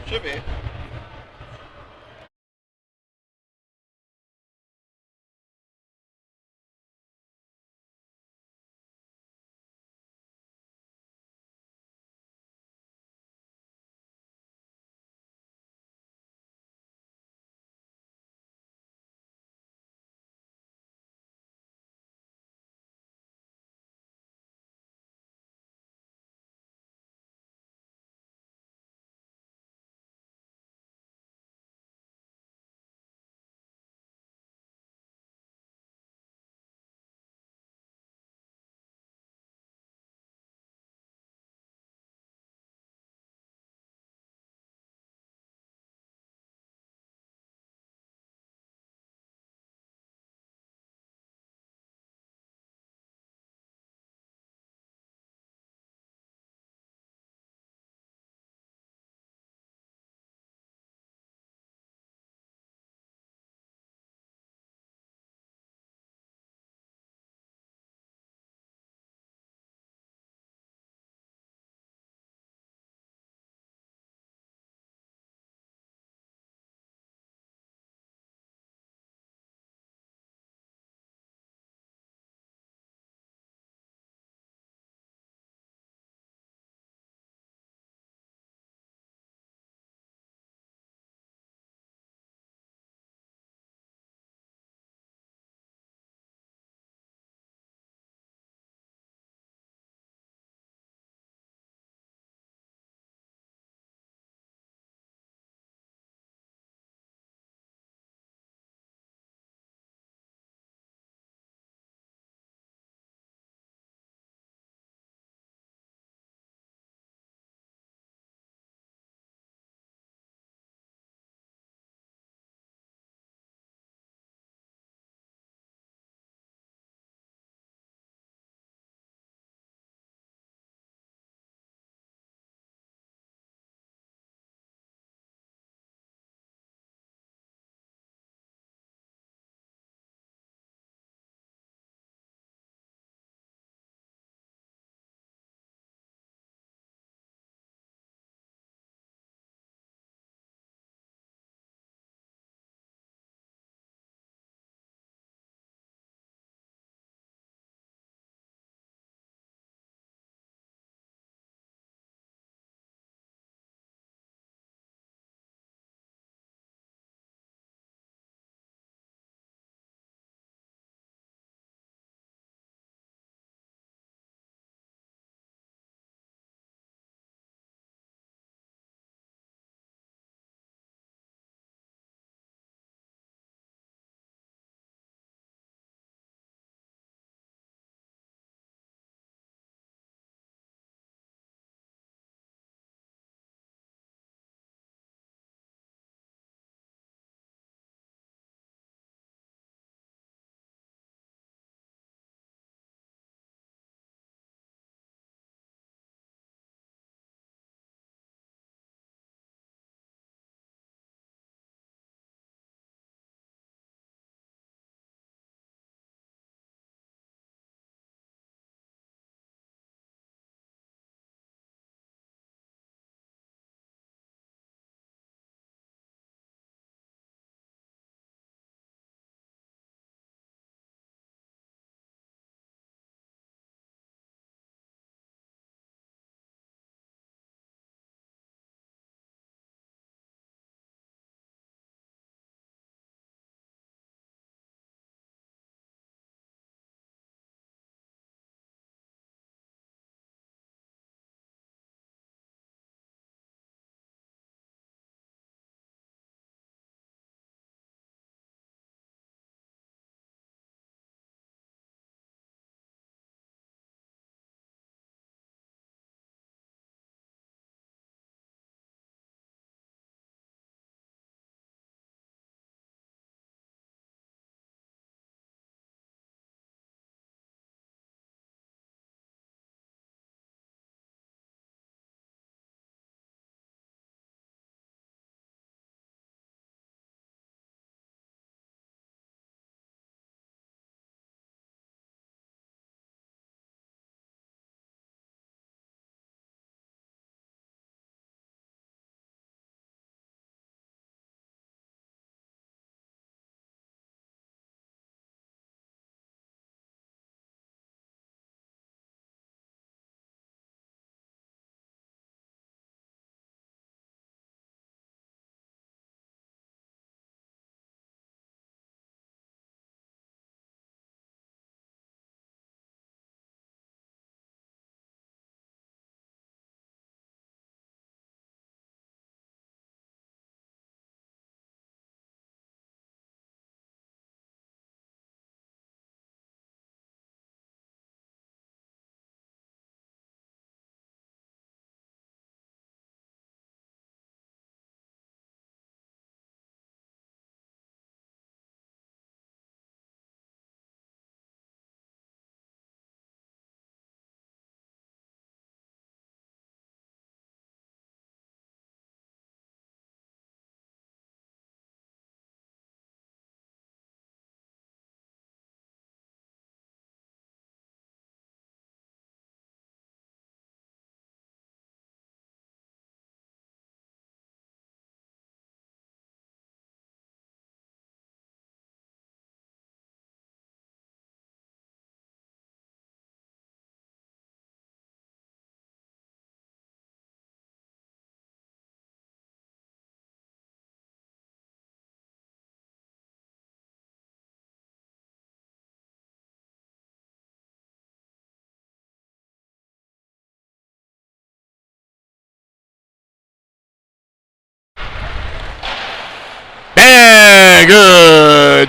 Should be.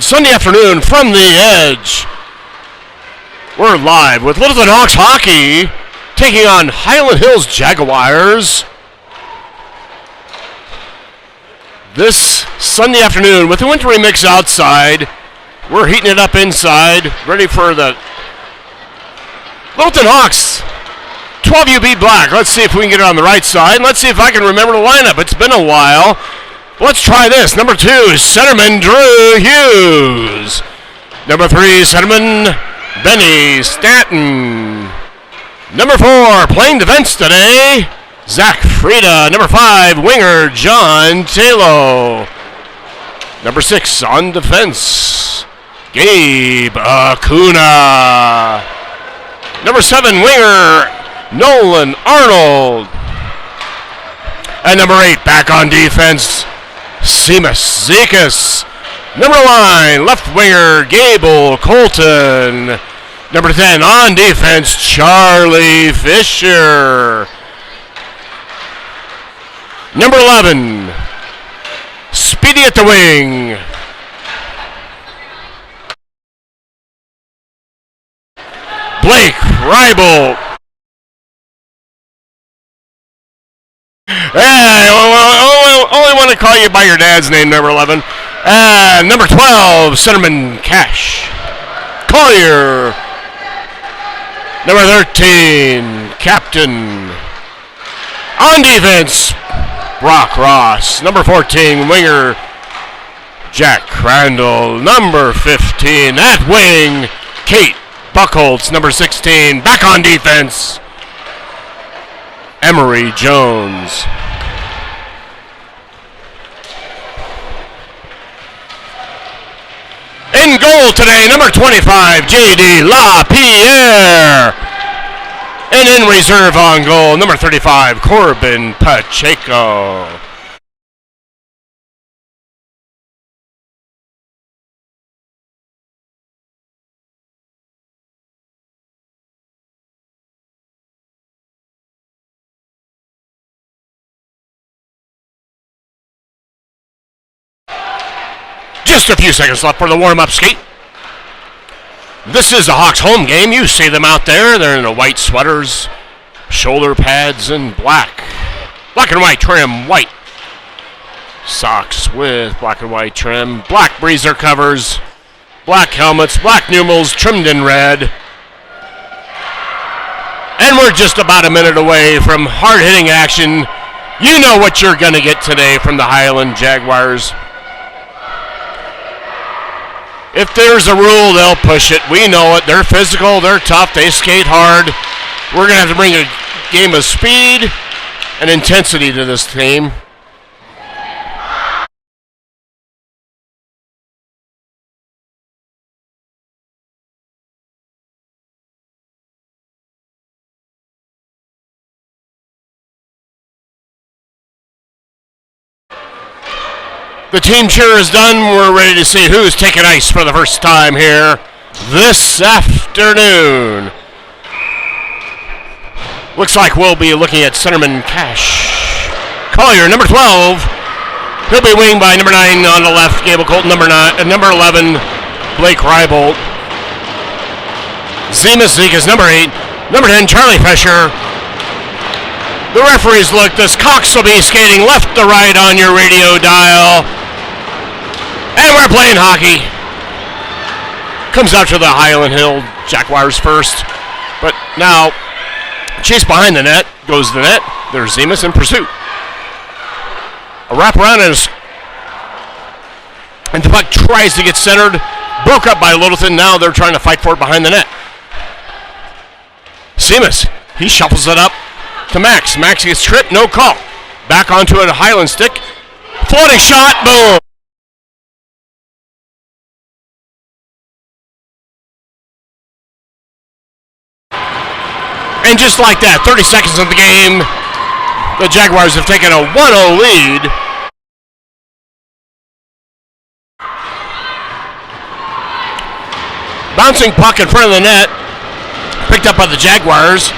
Sunday afternoon from the Edge. We're live with Littleton Hawks hockey taking on Highland Hills Jaguars this Sunday afternoon with the wintry mix outside. We're heating it up inside, ready for the Littleton Hawks 12UB Black. Let's see if we can get it on the right side. Let's see if I can remember the lineup. It's been a while. Let's try this. Number 2, centerman Drew Hughes. Number 3, centerman Benny Stanton. Number 4, playing defense today, Zach Frieda. Number 5, winger John Taylor. Number 6, on defense, Gabe Acuna. Number 7, winger Nolan Arnold. And number 8, back on defense, Seamus Zekas. Number 9, left winger Gable Colton. Number 10, on defense, Charlie Fisher. Number 11, Speedy at the wing, Blake Reibold. Only want to call you by your dad's name, number 11. Number 12, centerman Cash Collier. Number 13, captain. On defense, Brock Ross. Number 14, winger Jack Crandall. Number 15, at wing, Kate Buckholtz. Number 16, back on defense, Emery Jones. In goal today, number 25, J.D. LaPierre. And in reserve on goal, number 35, Corbin Pacheco. Just a few seconds left for the warm-up skate. This is the Hawks home game. You see them out there. They're in the white sweaters, shoulder pads, and black and white trim, white socks with black and white trim, black breezer covers, black helmets, black numerals trimmed in red. And we're just about a minute away from hard-hitting action. You know what you're going to get today from the Highland Jaguars. If there's a rule, they'll push it. We know it. They're physical. They're tough. They skate hard. We're going to have to bring a game of speed and intensity to this team. The team cheer is done. We're ready to see who's taking ice for the first time here this afternoon. Looks like we'll be looking at centerman Cash Collier, number 12. He'll be winged by number 9 on the left, Gable Colton, number 11, Blake Reibold. Zemas Zekas, number 8. Number 10, Charlie Fisher. The referees look. This Cox will be skating left to right on your radio dial. And we're playing hockey. Comes out to the Highland Hill Jaguars first. But now, chase behind the net. Goes the net. There's Zemas in pursuit. A wraparound and the puck tries to get centered. Broke up by Littleton. Now they're trying to fight for it behind the net. Zemas, he shuffles it up to Max. Max gets tripped, no call. Back onto a Highland stick. Floating shot, boom. And just like that, 30 seconds of the game, the Jaguars have taken a 1-0 lead. Bouncing puck in front of the net, picked up by the Jaguars.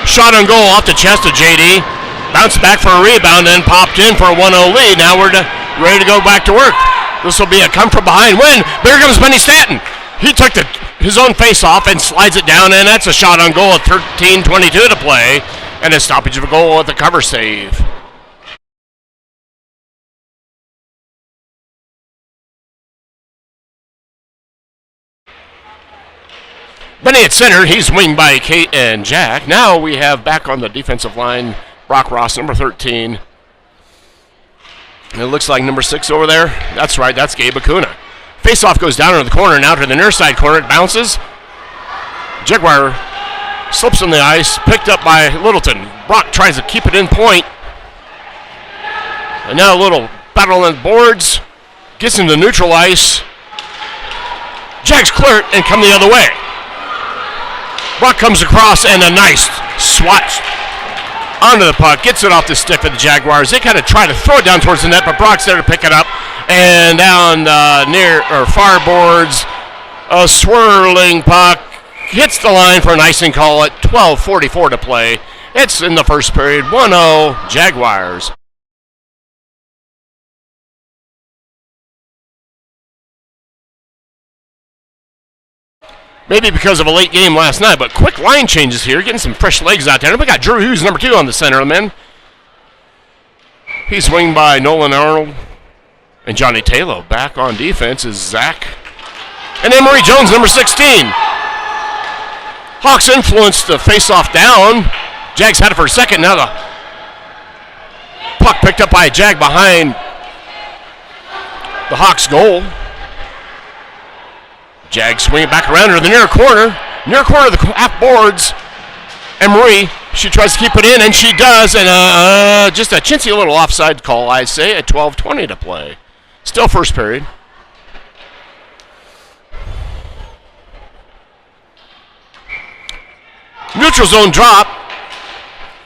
Shot on goal off the chest of JD. Bounced back for a rebound and popped in for a 1-0 lead. Now we're ready to go back to work. This will be a come from behind win. But here comes Benny Stanton. He took his own face off and slides it down, and that's a shot on goal at 13:22 to play, and a stoppage of a goal at the cover save. Benny at center, he's winged by Kate and Jack. Now we have back on the defensive line, Brock Ross, number 13. It looks like number 6 over there. That's right, that's Gabe Acuna. Face-off goes down into the corner, now to the near side corner. It bounces. Jaguar slips on the ice, picked up by Littleton. Brock tries to keep it in point. And now a little battle on the boards. Gets into neutral ice. Jags clear it and come the other way. Brock comes across and a nice swat onto the puck. Gets it off the stick of the Jaguars. They kind of try to throw it down towards the net, but Brock's there to pick it up. And down near or far boards, a swirling puck hits the line for an icing call at 12:44 to play. It's in the first period, 1-0 Jaguars. Maybe because of a late game last night, but quick line changes here, getting some fresh legs out there. And we got Drew Hughes, number 2, on the center of the men. He's winged by Nolan Arnold. And Johnny Taylor back on defense is Zach. And Emery Jones, number 16. Hawks influenced the face-off down. Jags had it for a second. Now the puck picked up by a Jag behind the Hawks' goal. Jags swing it back around to the near corner. Near corner of the half boards. Emery, she tries to keep it in, and she does. And just a chintzy little offside call, I say, at 12:20 to play. Still first period. Neutral zone drop.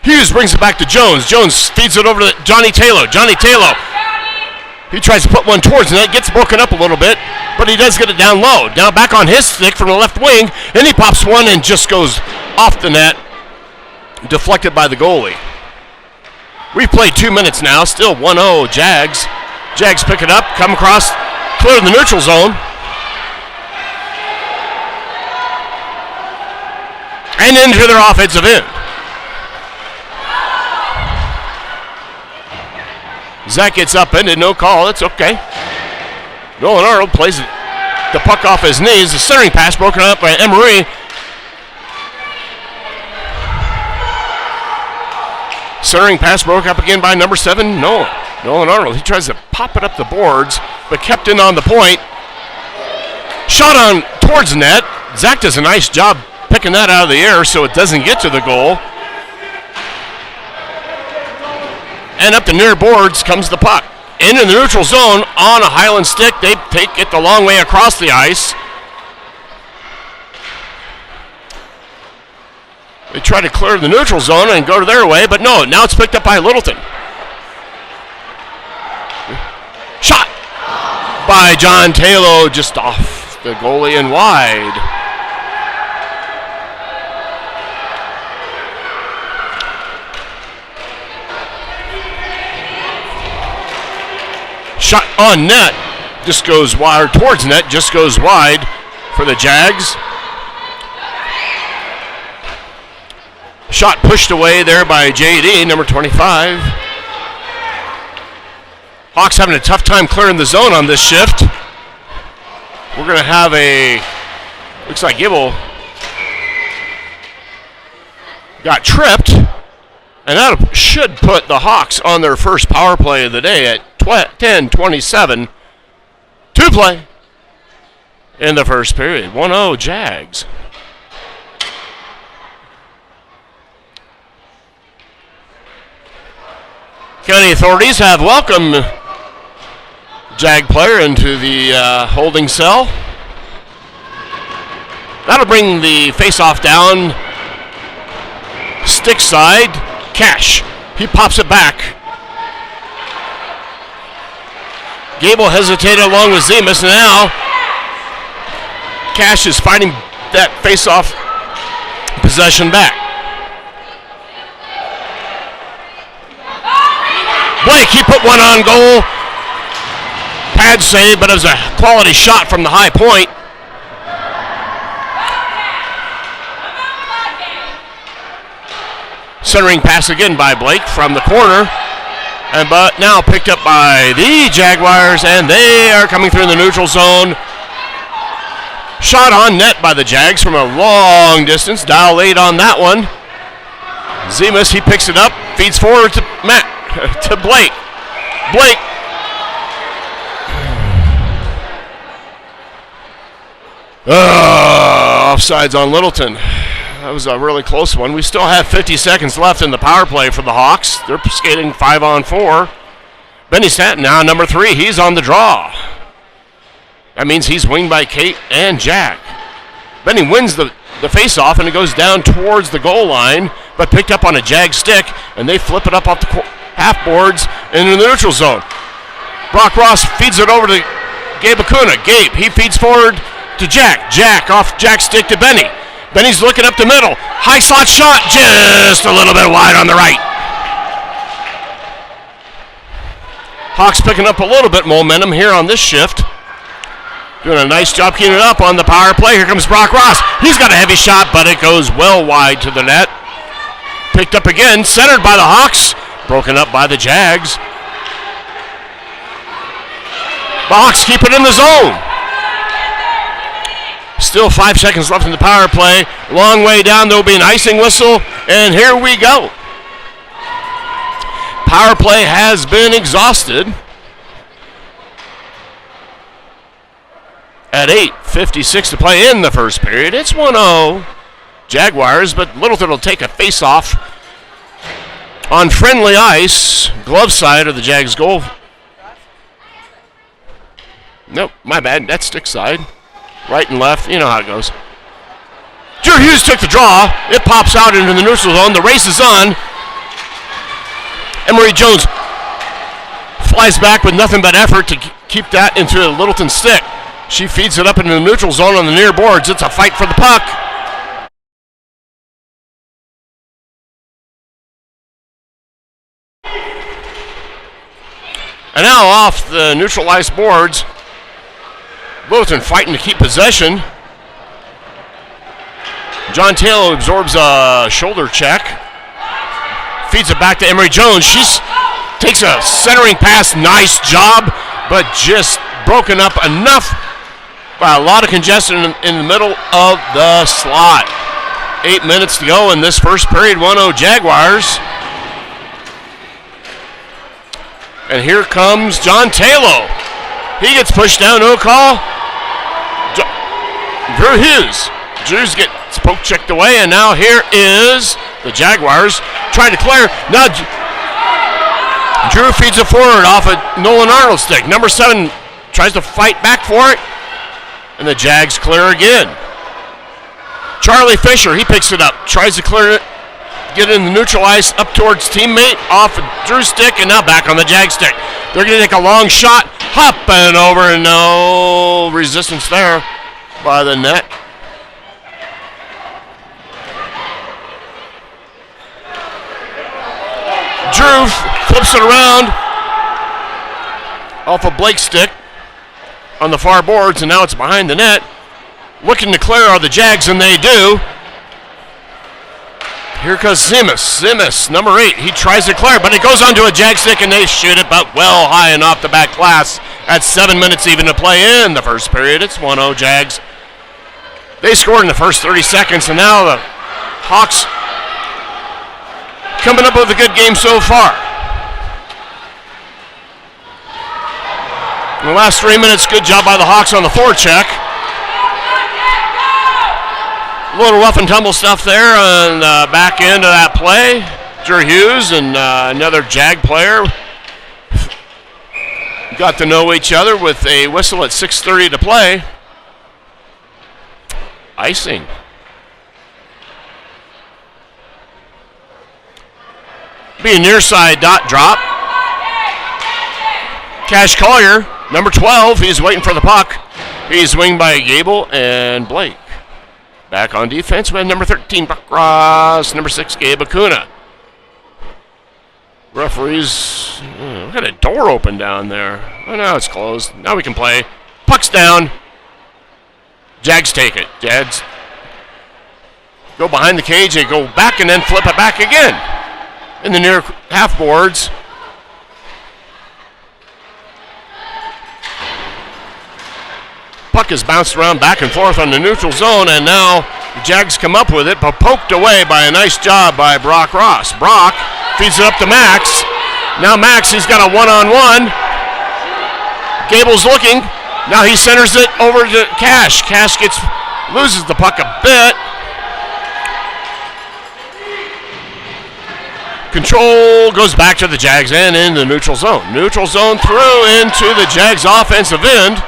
Hughes brings it back to Jones. Jones feeds it over to Johnny Taylor. Johnny Taylor. He tries to put one towards the net. Gets broken up a little bit, but he does get it down low. Down back on his stick from the left wing. And he pops one and just goes off the net. Deflected by the goalie. We've played 2 minutes now. Still 1-0 Jags. Jags pick it up, come across, clear the neutral zone. And into their offensive end. Zach gets up in it, no call, it's okay. Nolan Arnold plays the puck off his knees. The centering pass broken up by Emery. Centering pass broke up again by number 7, Nolan Arnold. He tries to pop it up the boards, but kept in on the point. Shot on towards net. Zach does a nice job picking that out of the air so it doesn't get to the goal. And up the near boards comes the puck. Into the neutral zone on a Hyland stick. They take it the long way across the ice. They try to clear the neutral zone and go to their way, but no, now it's picked up by Littleton. Shot by John Taylor, just off the goalie and wide. Shot on net, just goes wide, towards net, just goes wide for the Jags. Shot pushed away there by JD, number 25. Hawks having a tough time clearing the zone on this shift. We're going to have looks like Gibble got tripped, and that should put the Hawks on their first power play of the day at 10:27 to play in the first period. 1-0 Jags. County authorities have welcomed Jag player into the holding cell. That'll bring the face-off down. Stick side. Cash. He pops it back. Gable hesitated along with Zemus. Now Cash is fighting that face-off possession back. Blake, he put one on goal. Bad save, but it was a quality shot from the high point. Centering pass again by Blake from the corner. But now picked up by the Jaguars, and they are coming through the neutral zone. Shot on net by the Jags from a long distance. Dial late on that one. Zemas, he picks it up, feeds forward to to Blake. Blake. Offsides on Littleton. That was a really close one. We still have 50 seconds left in the power play for the Hawks. They're skating 5-on-4. Benny Stanton now number 3. He's on the draw. That means he's winged by Kate and Jack. Benny wins the face-off, and it goes down towards the goal line, but picked up on a Jag stick, and they flip it up off the half boards into the neutral zone. Brock Ross feeds it over to Gabe Acuna. Gabe, he feeds forward to Jack. Jack off Jack's stick to Benny. Benny's looking up the middle. High slot shot, just a little bit wide on the right. Hawks picking up a little bit momentum here on this shift. Doing a nice job keeping it up on the power play. Here comes Brock Ross. He's got a heavy shot, but it goes well wide to the net. Picked up again, centered by the Hawks. Broken up by the Jags. The Hawks keep it in the zone. Still 5 seconds left in the power play. Long way down, there will be an icing whistle, and here we go. Power play has been exhausted. At 8:56 to play in the first period. It's 1-0 Jaguars, but Littleton will take a face-off on friendly ice, glove side of the Jags goal. Nope, my bad, that's stick side. Right and left, you know how it goes. Drew Hughes took the draw. It pops out into the neutral zone. The race is on. Emery Jones flies back with nothing but effort to keep that into a Littleton stick. She feeds it up into the neutral zone on the near boards. It's a fight for the puck. And now off the neutral ice boards, Littleton fighting to keep possession. John Taylor absorbs a shoulder check. Feeds it back to Emery Jones. She takes a centering pass. Nice job, but just broken up enough by a lot of congestion in the middle of the slot. 8 minutes to go in this first period. 1-0 Jaguars. And here comes John Taylor. He gets pushed down. No call. Drew Hughes. Drews gets poke checked away, and now here is the Jaguars trying to clear. Now Drew feeds it forward off a Nolan Arnold stick. Number 7 tries to fight back for it, and the Jags clear again. Charlie Fisher, he picks it up, tries to clear it, get it in the neutral ice, up towards teammate, off a Drew stick, and now back on the Jag stick. They're going to take a long shot, hopping over, and no resistance there by the net. Drew flips it around off a Blake stick on the far boards, and now it's behind the net. Looking to clear are the Jags, and they do. Here comes Zemas, number 8. He tries to clear, but it goes onto a Jag stick, and they shoot it, but well high and off the back glass. At 7 minutes even to play in the first period. It's 1-0 Jags. They scored in the first 30 seconds, and now the Hawks coming up with a good game so far. In the last 3 minutes, good job by the Hawks on the forecheck. A little rough and tumble stuff there on the back end of that play. Drew Hughes and another Jag player got to know each other with a whistle at 6:30 to play. Icing. Be a near side dot drop. Cash Collier, number 12, he's waiting for the puck. He's winged by Gable and Blake. Back on defense, we have number 13, Buck Ross, number 6, Gabe Acuna. Referees, look at a door open down there. Oh, now it's closed. Now we can play. Puck's down. Jags take it. Jags go behind the cage. They go back and then flip it back again in the near half boards. Puck is bounced around back and forth on the neutral zone, and now the Jags come up with it, but poked away by a nice job by Brock Ross. Brock feeds it up to Max. Now Max, he's got a one-on-one. Gable's looking. Now he centers it over to Cash. Cash loses the puck a bit. Control goes back to the Jags and in the neutral zone. Neutral zone through into the Jags offensive end.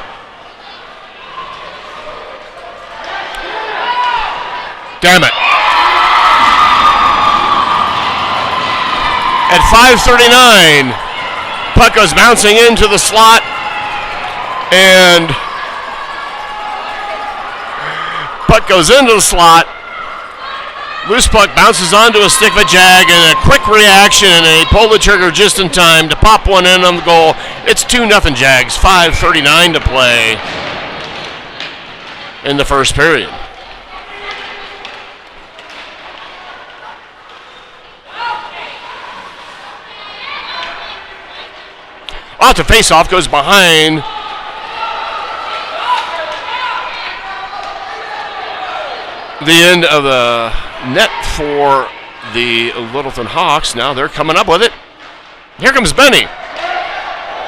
Damn it. At 5:39, puck goes bouncing into the slot, and puck goes into the slot. Loose puck bounces onto a stick of a Jag, and a quick reaction, and they pull the trigger just in time to pop one in on the goal. It's 2-0 Jags, 5:39 to play in the first period. Off to face-off, goes behind the end of the net for the Littleton Hawks. Now they're coming up with it. Here comes Benny.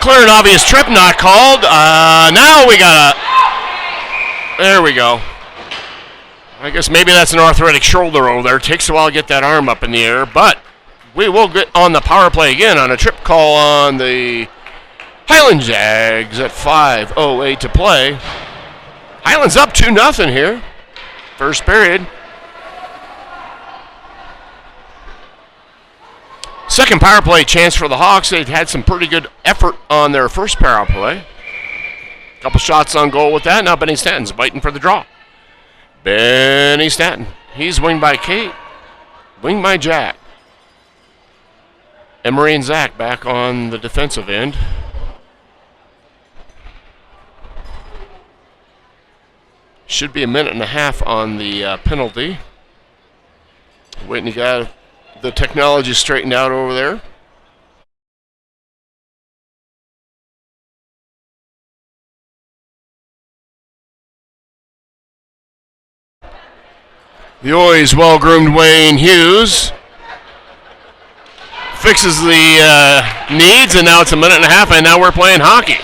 Clear and obvious trip, not called. Now we got a... There we go. I guess maybe that's an arthritic shoulder over there. Takes a while to get that arm up in the air, but we will get on the power play again on a trip call on the Hyland Jags at 5:08 to play. Hyland's up 2-0 here. First period. Second power play chance for the Hawks. They've had some pretty good effort on their first power play. Couple shots on goal with that. Now Benny Stanton's biting for the draw. Benny Stanton. He's winged by Kate. Winged by Jack. Emery and Zach back on the defensive end. Should be a minute and a half on the penalty. Waiting to get the technology straightened out over there. The always well-groomed Wayne Hughes fixes the needs, and now it's a minute and a half, and now we're playing hockey.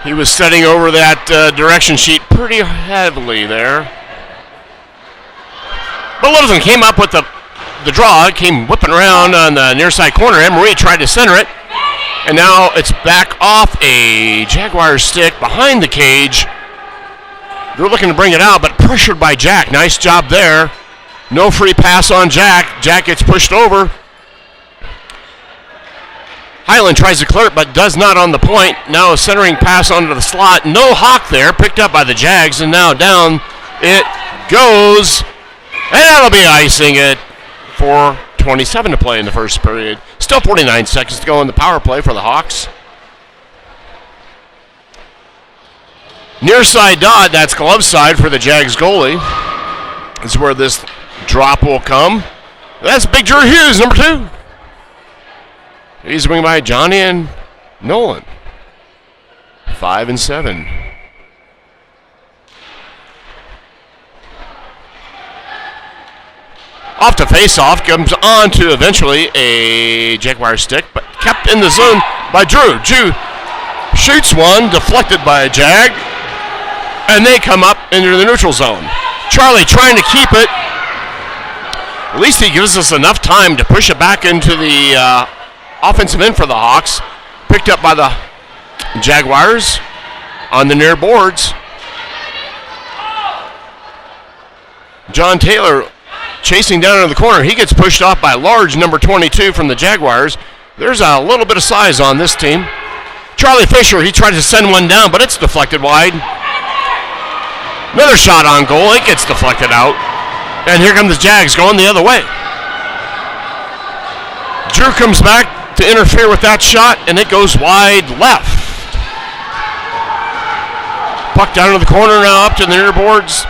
He was studying over that direction sheet pretty heavily there. But Littleton came up with the draw, came whipping around on the near side corner. Emery tried to center it, and now it's back off a Jaguar stick behind the cage. They're looking to bring it out, but pressured by Jack. Nice job there. No free pass on Jack. Jack gets pushed over. Hyland tries to clear it, but does not on the point. Now a centering pass onto the slot. No Hawk there, picked up by the Jags, and now down it goes. And that'll be icing it for 27 to play in the first period. Still 49 seconds to go in the power play for the Hawks. Near side dot, that's glove side for the Jags goalie. This is where this drop will come. That's Big Drew Hughes, number 2. He's winged by Johnny and Nolan. 5 and 7. Off to face-off, comes on to eventually a Jaguar stick, but kept in the zone by Drew. Drew shoots one, deflected by a Jag, and they come up into the neutral zone. Charlie trying to keep it. At least he gives us enough time to push it back into the offensive end for the Hawks. Picked up by the Jaguars on the near boards. John Taylor chasing down into the corner. He gets pushed off by large number 22 from the Jaguars. There's a little bit of size on this team. Charlie Fisher, he tries to send one down, but it's deflected wide. Another shot on goal. It gets deflected out. And here come the Jags going the other way. Drew comes back to interfere with that shot, and it goes wide left. Puck down to the corner now, up to the near boards.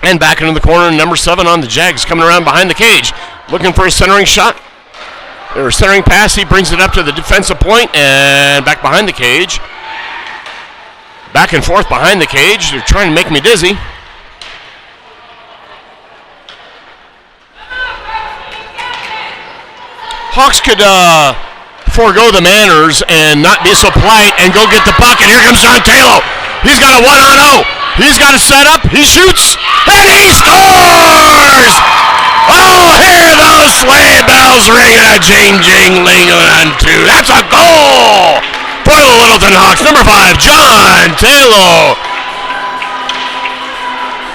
And back into the corner, number 7 on the Jags, coming around behind the cage, looking for a centering shot. Or a centering pass, he brings it up to the defensive point and back behind the cage. Back and forth behind the cage. They're trying to make me dizzy. Hawks could forego the manners and not be so polite and go get the puck. And here comes John Taylor. He's got a 1-on-0. He's got a setup. He shoots. And he scores! Oh, hear those sleigh bells ringing a jing-jing-ling on 2. That's a goal for the Littleton Hawks. Number 5, John Taylor.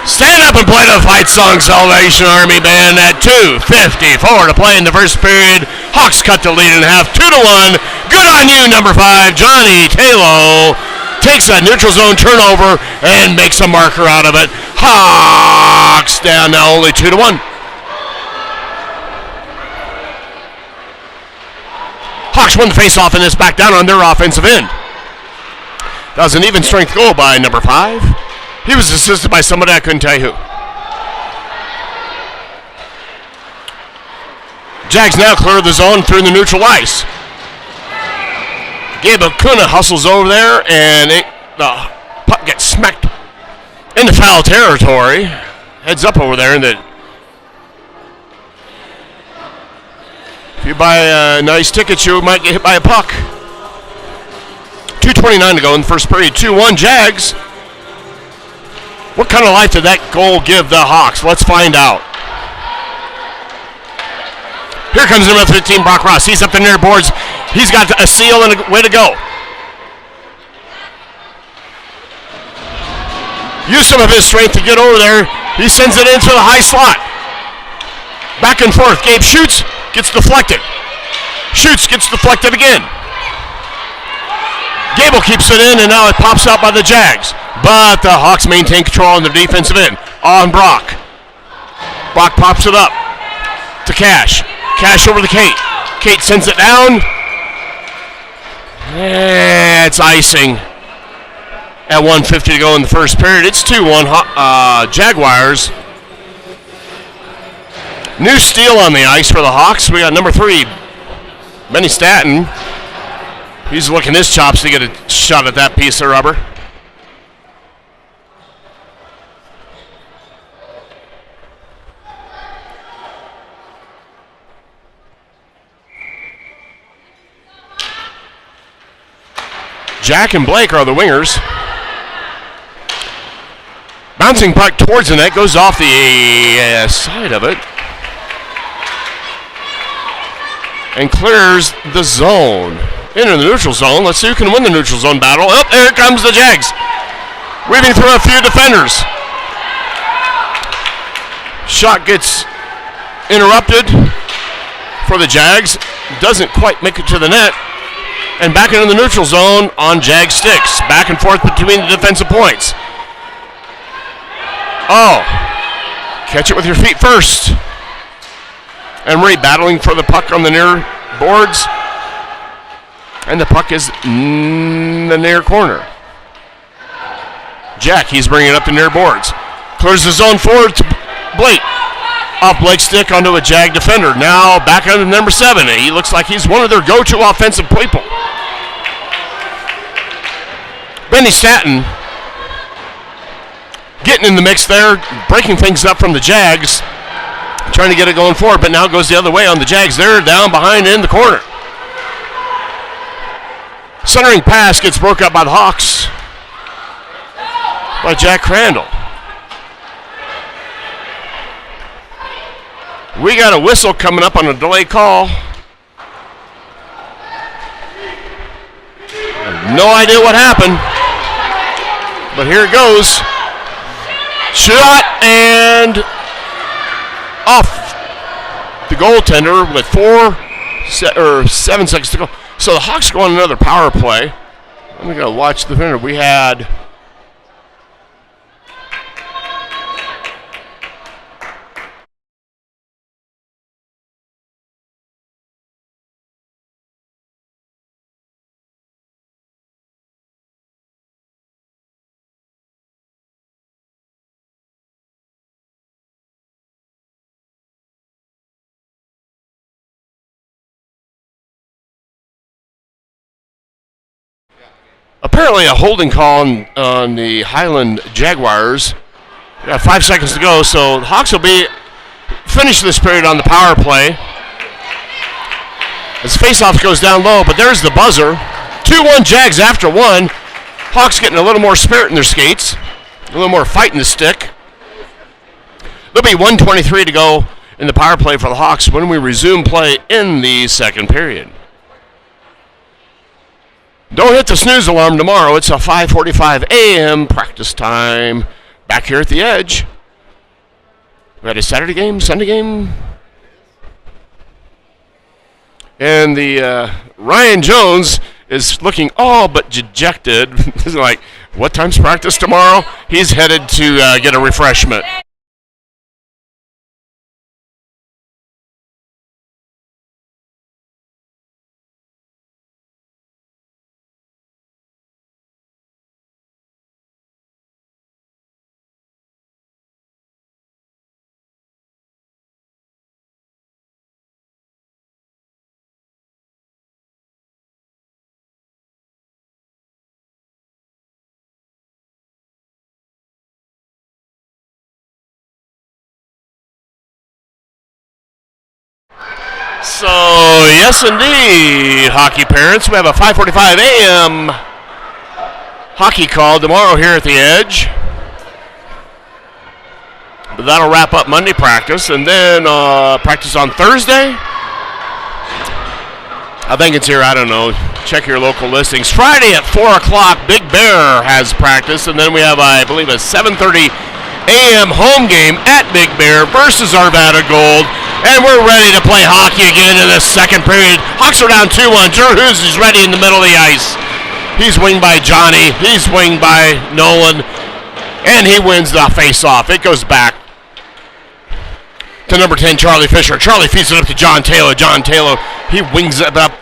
Stand up and play the fight song, Salvation Army Band, at 2:54 to play in the first period. Hawks cut the lead in half, 2-1. Good on you, number 5, Johnny Taylor. Takes a neutral zone turnover and makes a marker out of it. Hawks down now only 2-1. Hawks won the faceoff and it's back down on their offensive end. That was an even strength goal by number 5. He was assisted by somebody I couldn't tell you who. Jags now clear the zone through the neutral ice. Gabe Acuna hustles over there, and the puck gets smacked into foul territory. Heads up over there. If you buy a nice ticket, you might get hit by a puck. 2:29 to go in the first period. 2-1 Jags. What kind of life did that goal give the Hawks? Let's find out. Here comes number 15, Brock Ross. He's up the near boards. He's got a seal and a way to go. Use some of his strength to get over there. He sends it into the high slot. Back and forth. Gabe shoots, gets deflected. Shoots, gets deflected again. Gable keeps it in, and now it pops out by the Jags. But the Hawks maintain control on the defensive end. On Brock. Brock pops it up to Cash. Cash over to Kate. Kate sends it down. It's icing. At 1:50 to go in the first period. It's 2-1 Jaguars. New steal on the ice for the Hawks. We got number 3, Benny Statton. He's licking his chops to get a shot at that piece of rubber. Jack and Blake are the wingers. Bouncing puck towards the net, goes off the side of it. And clears the zone. Into the neutral zone. Let's see who can win the neutral zone battle. Oh, there comes the Jags. Weaving through a few defenders. Shot gets interrupted for the Jags. Doesn't quite make it to the net. And back into the neutral zone on Jag sticks. Back and forth between the defensive points. Oh. Catch it with your feet first. Emery battling for the puck on the near boards. And the puck is in the near corner. Jack, he's bringing it up the near boards. Clears the zone forward to Blake. Off Blake's stick onto a Jag defender. Now back on to number 7. He looks like he's one of their go-to offensive people. Benny Statton getting in the mix there, breaking things up from the Jags, trying to get it going forward, but now goes the other way on the Jags. They're down behind in the corner. Centering pass gets broke up by the Hawks by Jack Crandall. We got a whistle coming up on a delay call. No idea what happened, but here it goes. Shot and off the goaltender with 7 seconds to go. So the Hawks go on another power play. I'm going to watch the defender. We had apparently a holding call on the Hyland Jaguars. We got 5 seconds to go, so the Hawks will be finishing this period on the power play. As faceoff goes down low, but there's the buzzer. 2-1 Jags after one. Hawks getting a little more spirit in their skates, a little more fight in the stick. There'll be 1:23 to go in the power play for the Hawks when we resume play in the second period. Don't hit the snooze alarm tomorrow. It's a 5:45 a.m. practice time back here at the Edge. We had a Saturday game, Sunday game. And the Ryan Jones is looking all but dejected. He's like, what time's practice tomorrow? He's headed to get a refreshment. So, yes indeed, hockey parents, we have a 5:45 a.m. hockey call tomorrow here at the Edge. But that'll wrap up Monday practice, and then practice on Thursday. I think it's here, I don't know. Check your local listings. Friday at 4 o'clock, Big Bear has practice, and then we have, I believe, a 7:30 a.m. home game at Big Bear versus Arvada Gold. And we're ready to play hockey again in the second period. Hawks are down 2-1. Drew Hughes is ready in the middle of the ice. He's winged by Johnny. He's winged by Nolan. And he wins the face-off. It goes back to number 10, Charlie Fisher. Charlie feeds it up to John Taylor. John Taylor, he wings it up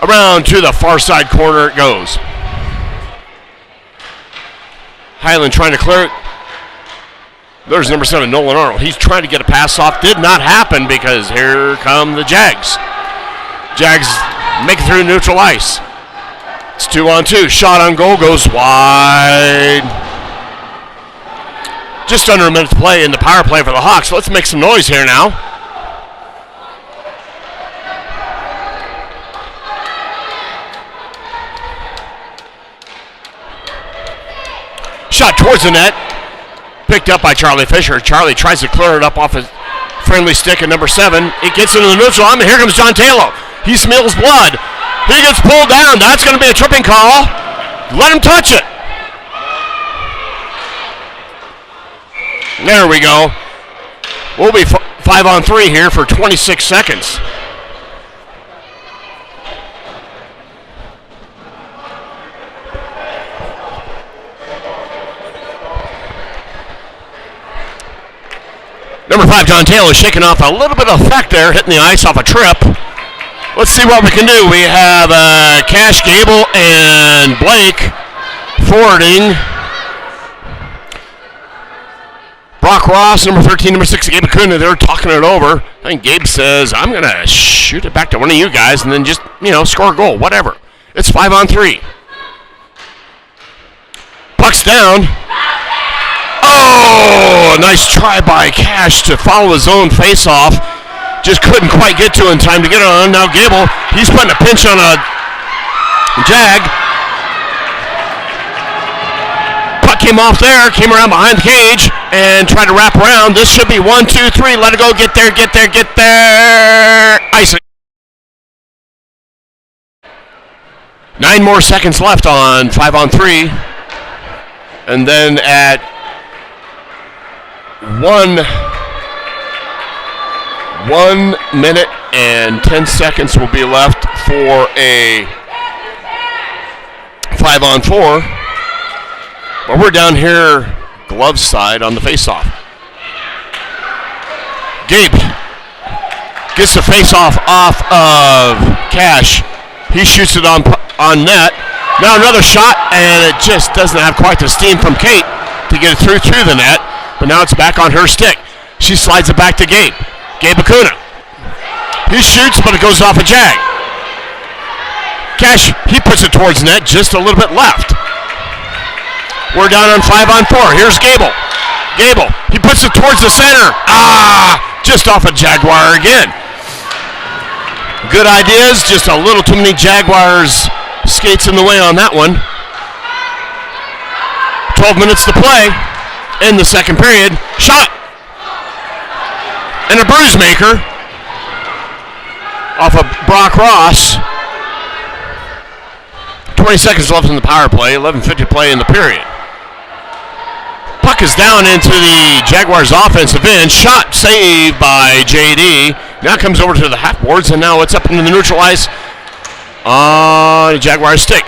around to the far side corner it goes. Hyland trying to clear it. There's number 7, Nolan Arnold. He's trying to get a pass off. Did not happen because here come the Jags. Jags make it through neutral ice. It's 2-on-2. Shot on goal goes wide. Just under a minute to play in the power play for the Hawks. Let's make some noise here now. Shot towards the net. Picked up by Charlie Fisher. Charlie tries to clear it up off his friendly stick at number 7. It gets into the neutral line, and here comes John Taylor. He smells blood. He gets pulled down. That's going to be a tripping call. Let him touch it. There we go. We'll be 5-on-3 here for 26 seconds. Number 5, John Taylor, shaking off a little bit of effect there, hitting the ice off a trip. Let's see what we can do. We have Cash, Gable, and Blake forwarding. Brock Ross, number 13, number 6, Gabe Acuna, they're talking it over. I think Gabe says, I'm going to shoot it back to one of you guys and then just, score a goal, whatever. It's 5-on-3. Puck's down. Oh, a nice try by Cash to follow his own face-off. Just couldn't quite get to it in time to get it on. Now Gable, he's putting a pinch on a Jag. Puck came off there, came around behind the cage, and tried to wrap around. This should be 1, 2, 3. Let it go. Get there, get there, get there. Icing. 9 more seconds left on 5-on-3. And then at 1 minute and 10 seconds will be left for a 5-on-4. But we're down here, glove side on the faceoff. Gabe gets the faceoff off of Cash. He shoots it on net. Now another shot, and it just doesn't have quite the steam from Kate to get it through to the net. But now it's back on her stick. She slides it back to Gabe. Gabe Acuna. He shoots, but it goes off a Jag. Cash, he puts it towards net, just a little bit left. We're down on 5-on-4. Here's Gable. Gable, he puts it towards the center. Just off a Jaguar again. Good ideas, just a little too many Jaguars skates in the way on that one. 12 minutes to play in the second period. Shot. And a bruise maker off of Brock Ross. 20 seconds left in the power play. 11:50 play in the period. Puck is down into the Jaguars' offensive end. Shot saved by JD. Now comes over to the half boards, and now it's up into the neutral ice on the Jaguars' stick.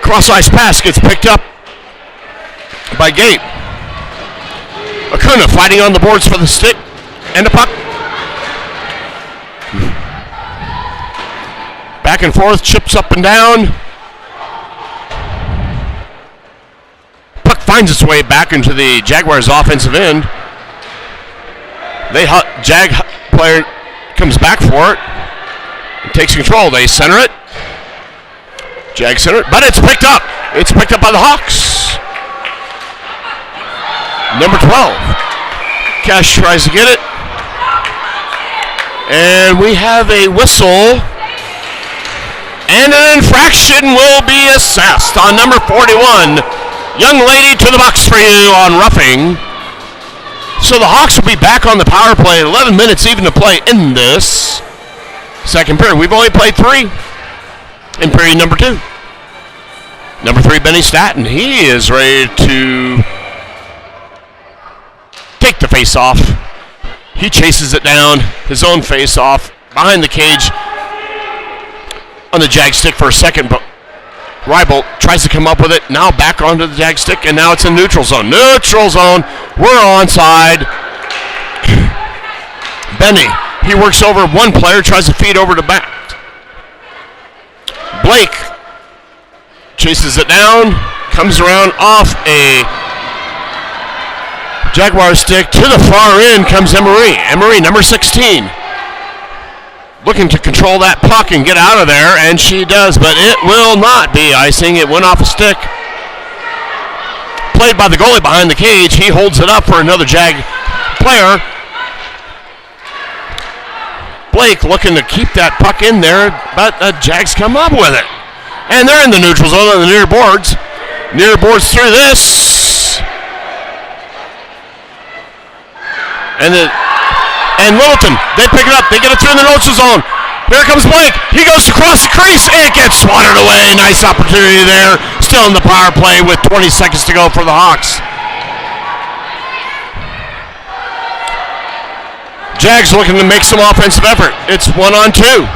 Cross ice pass gets picked up by Gabe. Acuna fighting on the boards for the stick and the puck. Back and forth, chips up and down. Puck finds its way back into the Jaguars' offensive end. Jag player comes back for it and takes control. They center it. Jag center it, but it's picked up. It's picked up by the Hawks. Number 12. Cash tries to get it. And we have a whistle. And an infraction will be assessed on number 41. Young lady to the box for you on roughing. So the Hawks will be back on the power play. 11 minutes even to play in this second period. We've only played 3 in period number 2. Number 3, Benny Staton. He is ready to take the face-off. He chases it down, his own face-off, behind the cage on the Jag stick for a second, but Rybolt tries to come up with it. Now back onto the Jag stick, and now it's in neutral zone. Neutral zone. We're onside. Benny, he works over one player, tries to feed over to back. Blake chases it down, comes around off a Jaguar stick. To the far end comes Emery. Emery, number 16. Looking to control that puck and get out of there, and she does, but it will not be icing. It went off a stick. Played by the goalie behind the cage. He holds it up for another Jag player. Blake looking to keep that puck in there, but the Jags come up with it. And they're in the neutral zone on the near boards. Near boards through this. And Littleton, they pick it up. They get it through the neutral zone. Here comes Blake. He goes across the crease. It gets swatted away. Nice opportunity there. Still in the power play with 20 seconds to go for the Hawks. Jags looking to make some offensive effort. It's 1-on-2.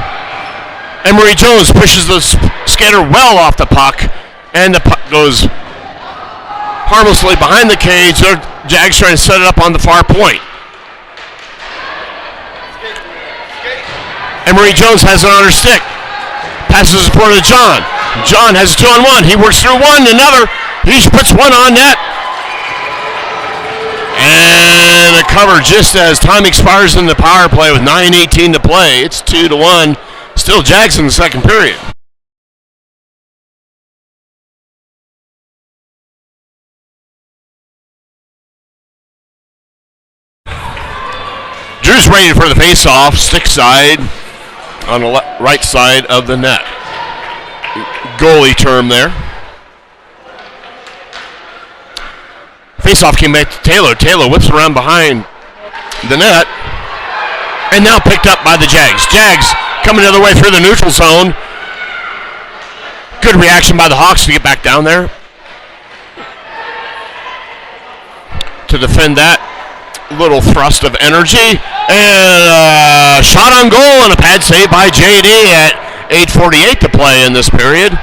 Emery Jones pushes the skater well off the puck, and the puck goes harmlessly behind the cage. Jags trying to set it up on the far point. Emery Jones has it on her stick. Passes it forward to John. John has a 2-on-1. He works through one, another. He puts one on net. And a cover just as time expires in the power play with 9:18 to play. It's 2-1. Still Jags in the second period. Drew's ready for the face-off, stick side on the right side of the net. Goalie term there. Face-off came back to Taylor. Taylor whips around behind the net. And now picked up by the Jags. Jags coming the other way through the neutral zone. Good reaction by the Hawks to get back down there to defend that. Little thrust of energy. And a shot on goal and a pad save by JD at 8:48 to play in this period.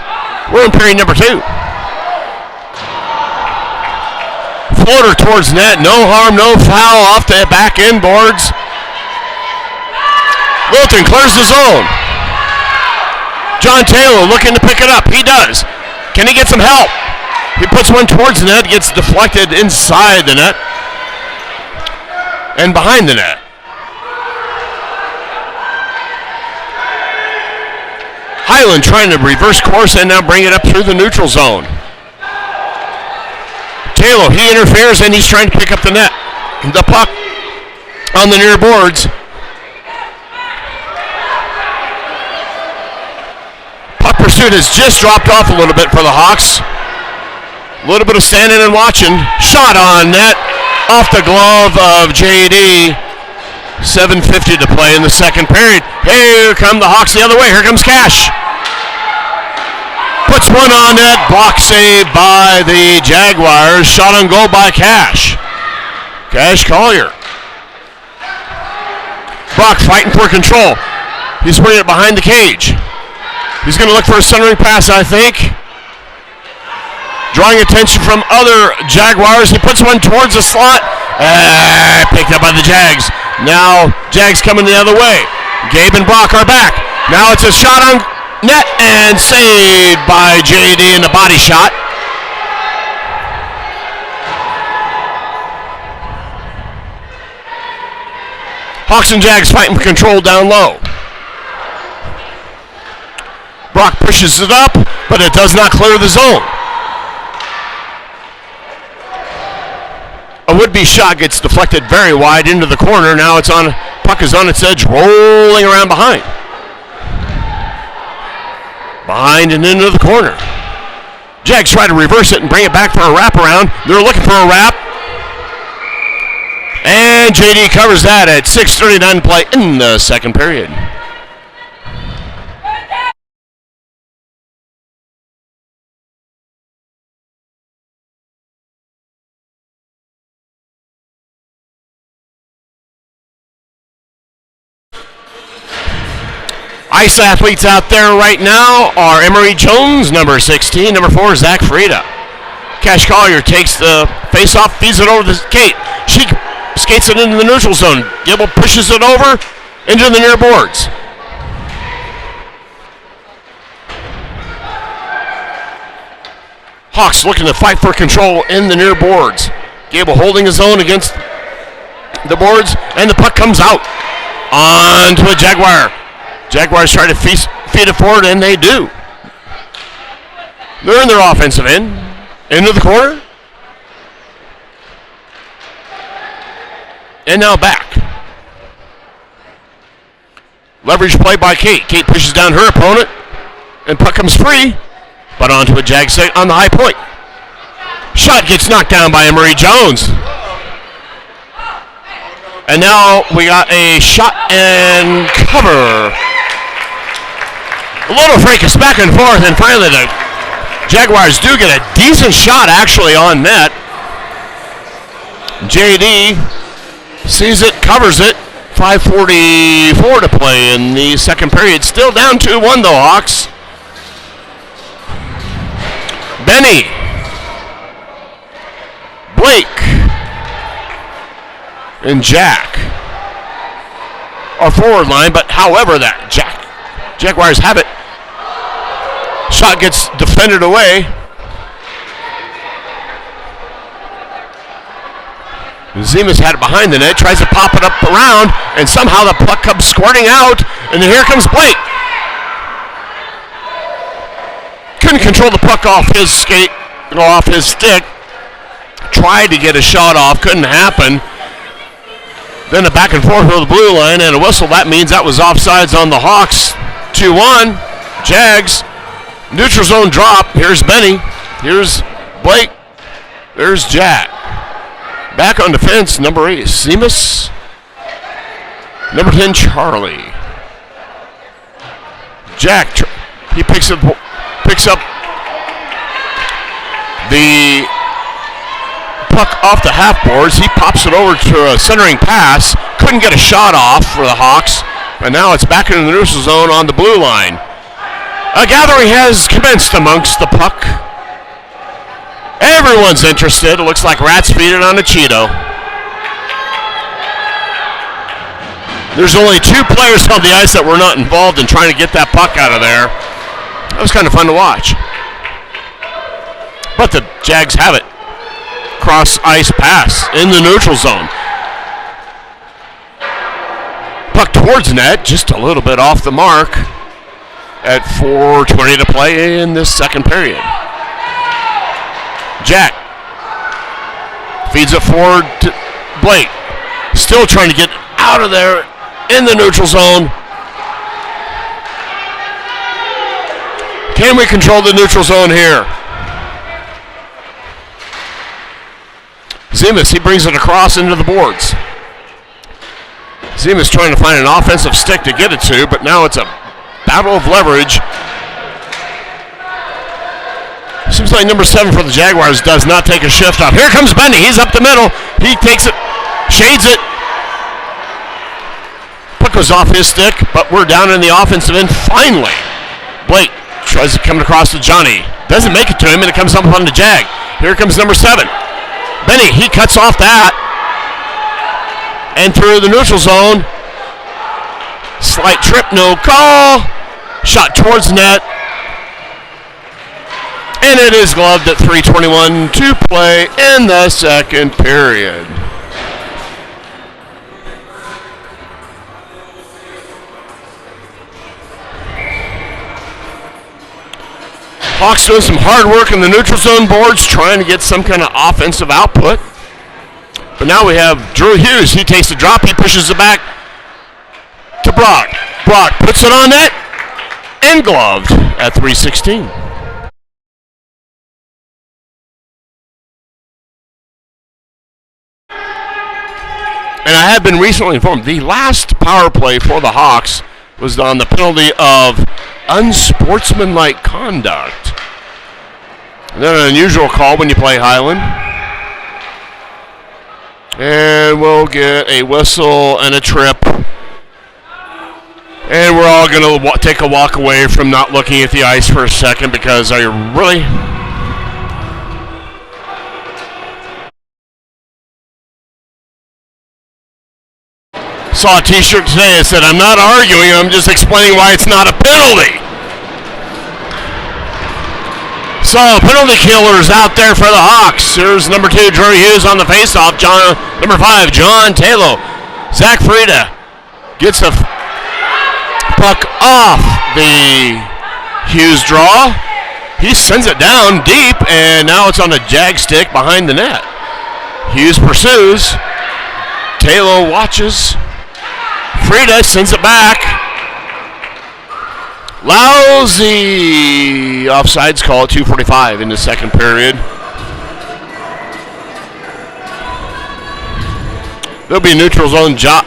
We're in period number 2. Floater towards net. No harm, no foul off the back end boards. Wilton clears the zone. John Taylor looking to pick it up. He does. Can he get some help? He puts one towards the net, gets deflected inside the net and behind the net. Hyland trying to reverse course and now bring it up through the neutral zone. Taylor, he interferes and he's trying to pick up the net. The puck on the near boards. Puck pursuit has just dropped off a little bit for the Hawks. A little bit of standing and watching. Shot on net off the glove of JD. 7:50 to play in the second period. Here come the Hawks the other way. Here comes Cash. Puts one on net. Block save by the Jaguars. Shot on goal by Cash. Cash Collier. Brock fighting for control. He's bringing it behind the cage. He's going to look for a centering pass, I think. Drawing attention from other Jaguars. He puts one towards the slot. Picked up by the Jags. Now Jags coming the other way. Gabe and Brock are back. Now it's a shot on net and saved by JD in the body shot. Hawks and Jags fighting for control down low. Brock pushes it up, but it does not clear the zone. A would-be shot gets deflected very wide into the corner. Now it's on, puck is on its edge, rolling around behind. Behind and into the corner. Jags try to reverse it and bring it back for a wraparound. They're looking for a wrap. And JD covers that at 6:39 to play in the second period. Ice athletes out there right now are Emery Jones, number 16, number 4, Zach Frieda. Cash Collier takes the face-off, feeds it over to Kate. She skates it into the neutral zone. Gibble pushes it over into the near boards. Hawks looking to fight for control in the near boards. Gable holding his own against the boards, and the puck comes out onto a Jaguar. Jaguars try to feed it forward, and they do. They're in their offensive end. Into the corner. And now back. Leverage play by Kate. Kate pushes down her opponent, and puck comes free, but onto a Jag set on the high point. Shot gets knocked down by Emery Jones. And now we got a shot and cover. A little fracas back and forth, and finally the Jaguars do get a decent shot actually on net. JD sees it, covers it. 5:44 to play in the second period. Still down 2-1 though, Hawks. Benny. Blake. And Jack. Our forward line, but however that Jaguars have it. Shot gets defended away. Zemas had it behind the net, tries to pop it up around, and somehow the puck comes squirting out, and here comes Blake. Couldn't control the puck off his skate, off his stick. Tried to get a shot off, couldn't happen. Then a back and forth with the blue line and a whistle. That means that was offsides on the Hawks. 2-1, Jags. Neutral zone drop. Here's Benny. Here's Blake. There's Jack. Back on defense, number 8, Seamus. Number 10, Charlie. Jack, he picks up the puck off the half boards. He pops it over to a centering pass. Couldn't get a shot off for the Hawks. And now it's back in the neutral zone on the blue line. A gathering has commenced amongst the puck. Everyone's interested. It looks like rats feeding on a Cheeto. There's only 2 players on the ice that were not involved in trying to get that puck out of there. That was kind of fun to watch. But the Jags have it. Cross ice pass in the neutral zone. Puck towards net, just a little bit off the mark. at 4:20 to play in this second period. Jack feeds it forward to Blake. Still trying to get out of there in the neutral zone. Can we control the neutral zone here? Zemas, he brings it across into the boards. Zemas trying to find an offensive stick to get it to, but now it's a battle of leverage. Seems like number 7 for the Jaguars does not take a shift off. Here comes Benny. He's up the middle. He takes it, shades it. Puck goes off his stick, but we're down in the offensive end finally. Blake tries to come across to Johnny. Doesn't make it to him, and it comes up on the Jag. Here comes number 7. Benny, he cuts off that. And through the neutral zone. Slight trip, no call. Shot towards net. And it is gloved at 3:21 to play in the second period. Hawks doing some hard work in the neutral zone boards, trying to get some kind of offensive output. But now we have Drew Hughes. He takes the drop. He pushes it back to Brock. Brock puts it on net and gloved at 3:16. And I have been recently informed the last power play for the Hawks was on the penalty of unsportsmanlike conduct. And then an unusual call when you play Hyland. And we'll get a whistle and a trip. And we're all going to take a walk away from not looking at the ice for a second because are you really... Saw a t-shirt today that said, I'm not arguing, I'm just explaining why it's not a penalty. So, penalty killers out there for the Hawks. Here's number 2, Drew Hughes on the faceoff. Number 5, John Taylor. Zach Frieda gets the puck off the Hughes draw. He sends it down deep, and now it's on a Jag stick behind the net. Hughes pursues. Taylor watches. Frieda sends it back. Lousy offsides call at 2:45 in the second period. There'll be a neutral zone drop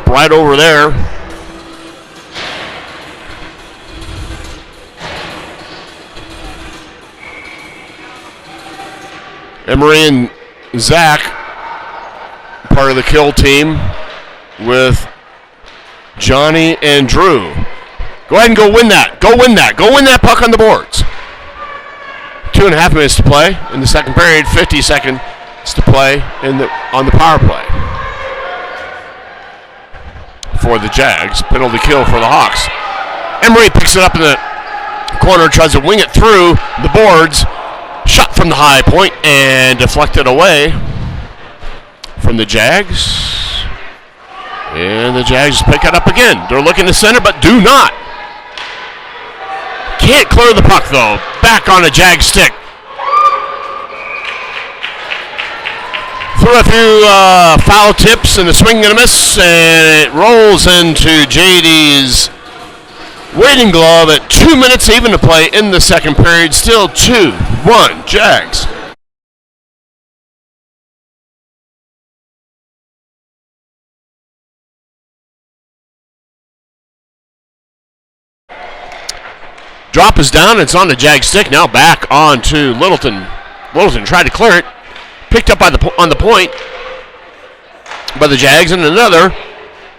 right over there. Emery and Zach, part of the kill team with Johnny and Drew. Go ahead and go win that. Go win that. Go win that puck on the boards. 2.5 minutes to play in the second period. 50 seconds to play on the power play for the Jags. Penalty kill for the Hawks. Emery picks it up in the corner, tries to wing it through the boards. Shot from the high point and deflected away from the Jags. And the Jags pick it up again. They're looking to center, but do not. Can't clear the puck, though. Back on a Jag stick. Threw a few foul tips and a swing and a miss, and it rolls into JD's waiting glove at 2 minutes even to play in the second period. Still 2-1 Jags. Drop is down. It's on the Jag stick. Now back on to Littleton. Littleton tried to clear it. Picked up on the point by the Jags. And another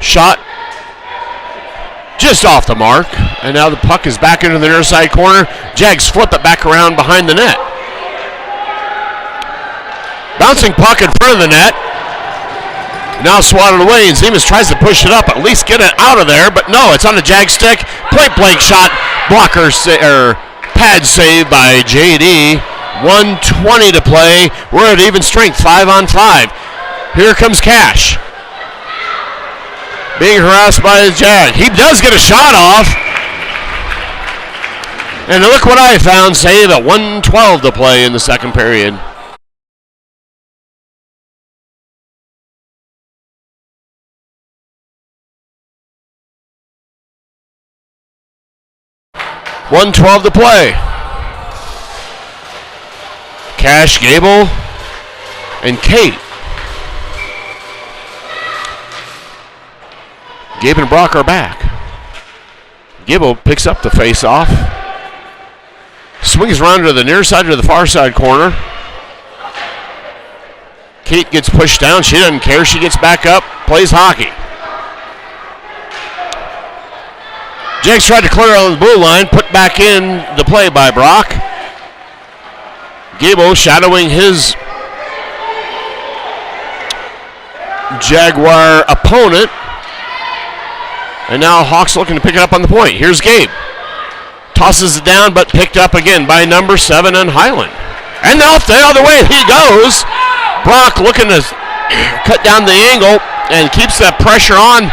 shot just off the mark. And now the puck is back into the near side corner. Jags flip it back around behind the net. Bouncing puck in front of the net. Now swatted away, and Zemas tries to push it up, at least get it out of there, but no, it's on the Jag stick. Point blank shot, blocker pad save by JD. 1:20 to play. We're at even strength, 5-on-5. Here comes Cash. Being harassed by the Jag. He does get a shot off. And look what I found, save at 1:12 to play in the second period. $1:12 to play. Cash, Gable, and Kate. Gabe and Brock are back. Gable picks up the face-off. Swings around to the near side to the far side corner. Kate gets pushed down. She doesn't care. She gets back up, plays hockey. Jags tried to clear on the blue line, put back in the play by Brock. Gable shadowing his Jaguar opponent. And now Hawks looking to pick it up on the point. Here's Gabe. Tosses it down, but picked up again by number 7 on Hyland. And off the other way he goes. Brock looking to cut down the angle and keeps that pressure on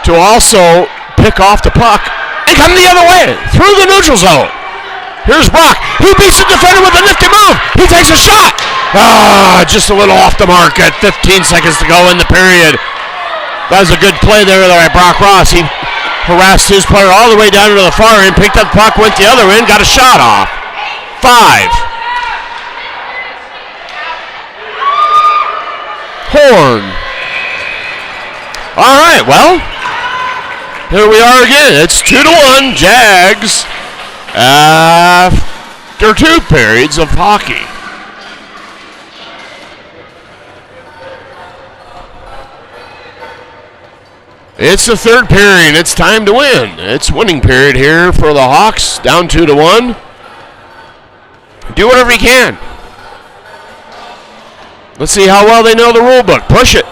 to also pick off the puck and come the other way through the neutral zone. Here's Brock. He beats the defender with a nifty move. He takes a shot. Just a little off the mark at 15 seconds to go in the period. That was a good play there by Brock Ross. He harassed his player all the way down to the far end, picked up the puck, went the other end, got a shot off. 5. Horn. All right, well, here we are again. It's 2-1 Jags after 2 periods of hockey. It's the third period. It's time to win. It's winning period here for the Hawks, down 2-1. Do whatever you can. Let's see how well they know the rule book. Push it.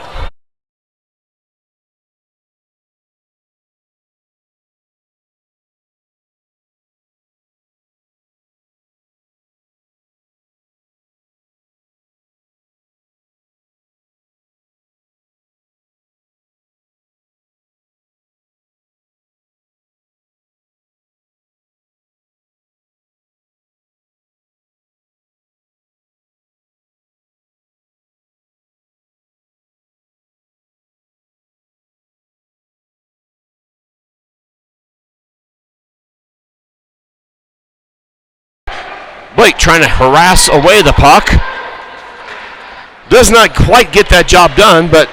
Blake trying to harass away the puck. Does not quite get that job done, but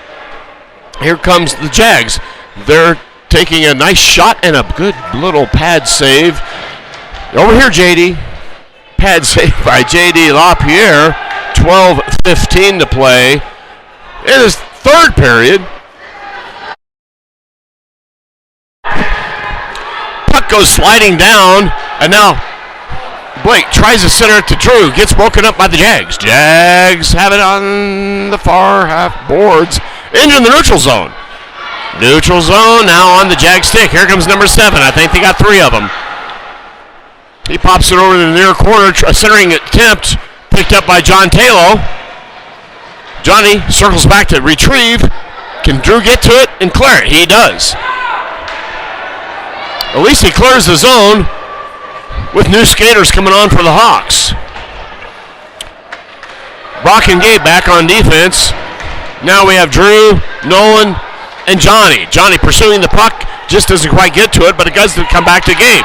here comes the Jags. They're taking a nice shot and a good little pad save. Over here, JD. Pad save by JD LaPierre. 12:15 to play in his third period. Puck goes sliding down, and now Blake tries to center it to Drew. Gets broken up by the Jags. Jags have it on the far half boards. Into the neutral zone. Neutral zone now on the Jag stick. Here comes number 7. I think they got 3 of them. He pops it over to the near corner. A centering attempt picked up by John Taylor. Johnny circles back to retrieve. Can Drew get to it and clear it? He does. At least he clears the zone, with new skaters coming on for the Hawks. Brock and Gabe back on defense. Now we have Drew, Nolan, and Johnny. Johnny pursuing the puck, just doesn't quite get to it, but it does come back to Gabe.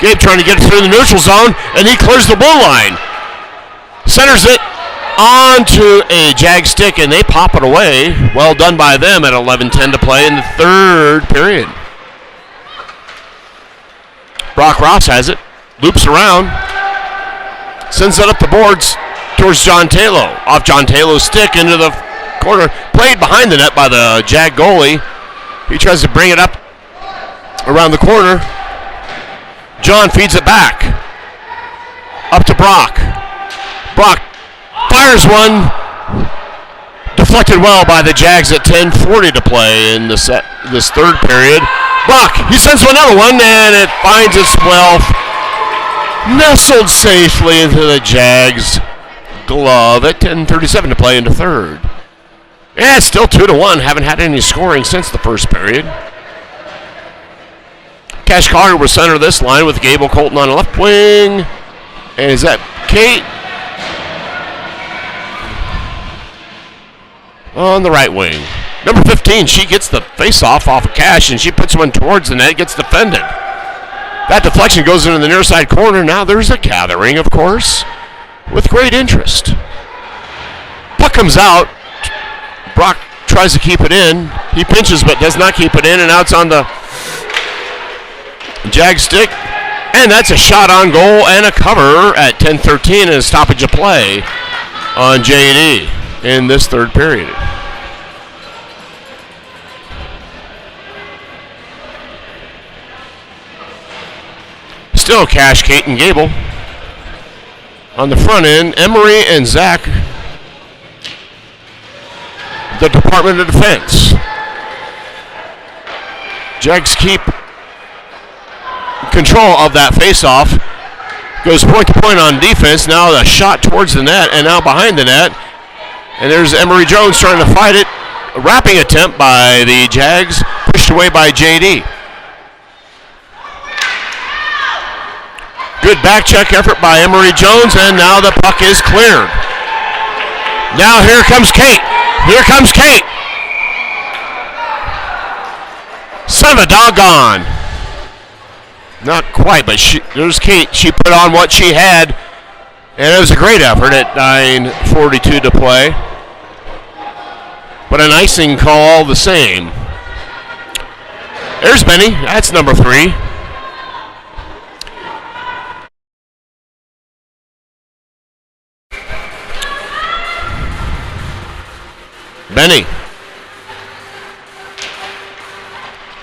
Gabe trying to get it through the neutral zone, and he clears the blue line. Centers it onto a Jag stick, and they pop it away. Well done by them at 11:10 to play in the third period. Brock Ross has it. Loops around, sends it up the boards towards John Taylor. Off John Taylor's stick into the corner. Played behind the net by the Jag goalie. He tries to bring it up around the corner. John feeds it back. Up to Brock. Brock fires one. Deflected well by the Jags at 10:40 to play in this third period. Brock, he sends another one, and it finds its well nestled safely into the Jags glove at 10:37 to play in the third. Yeah, it's still 2-1. Haven't had any scoring since the first period. Cash Collier will center this line with Gable Colton on the left wing. And is that Kate? On the right wing. Number 15, she gets the face-off off of Cash, and she puts one towards the net, gets defended. That deflection goes into the near side corner. Now there's a gathering, of course, with great interest. Puck comes out. Brock tries to keep it in. He pinches but does not keep it in, and now it's on the Jag stick. And that's a shot on goal and a cover at 10:13 and a stoppage of play on JD in this third period. Still Cash, Kate, and Gable. On the front end, Emery and Zach, the Department of Defense. Jags keep control of that faceoff. Goes point to point on defense. Now a shot towards the net and now behind the net. And there's Emery Jones trying to fight it. A wrapping attempt by the Jags, pushed away by JD. Good back check effort by Emery Jones, and now the puck is cleared. Now here comes Kate. Here comes Kate. Son of a doggone. Not quite, but there's Kate. She put on what she had, and it was a great effort at 9:42 to play. But an icing call all the same. There's Benny. That's number 3. Benny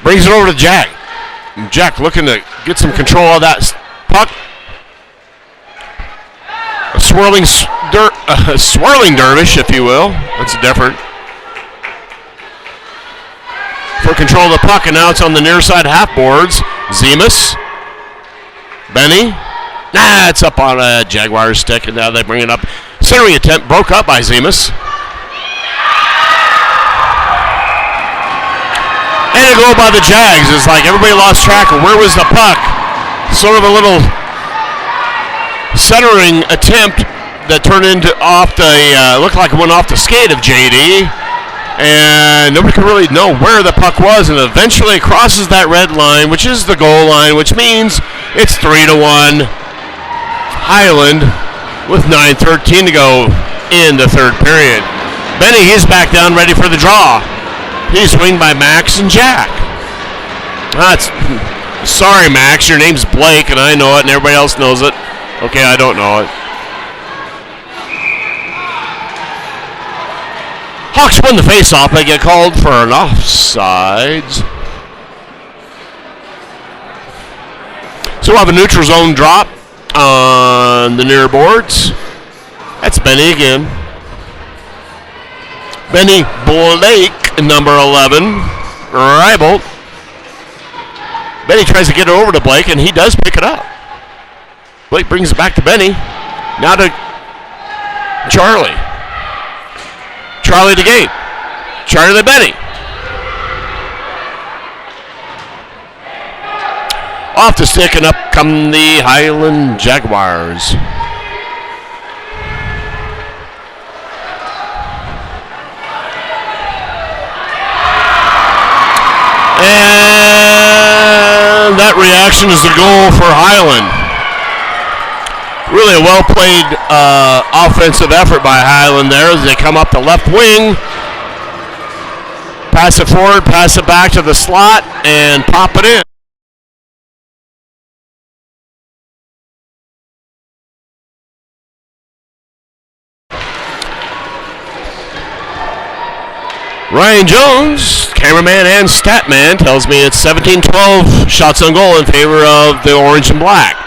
brings it over to Jack. Jack looking to get some control of that puck. A swirling dervish, if you will. That's different. For control of the puck, and now it's on the near side half boards. Zemus. Benny. It's up on a Jaguars stick, and now they bring it up. Centering attempt broke up by Zemus. And a goal by the Jags. It's like everybody lost track of where was the puck. Sort of a little centering attempt that turned into looked like it went off the skate of JD. And nobody could really know where the puck was. And eventually it crosses that red line, which is the goal line, which means it's 3-1. Hyland with 9:13 to go in the third period. Benny, he's back down ready for the draw. He's winged by Max and Jack. Sorry, Max, your name's Blake, and I know it, and everybody else knows it. Okay, I don't know it. Hawks win the faceoff. They get called for an offsides. So we'll have a neutral zone drop on the near boards. That's Benny again. Benny Blake, number 11, Reibold. Benny tries to get it over to Blake, and he does pick it up. Blake brings it back to Benny. Now to Charlie. Charlie to Gabe. Charlie to Benny. Off the stick, and up come the Hyland Jaguars. And that reaction is the goal for Hyland. Really a well-played offensive effort by Hyland there as they come up the left wing. Pass it forward, pass it back to the slot, and pop it in. Ryan Jones, cameraman and stat man, tells me it's 17-12 shots on goal in favor of the orange and black.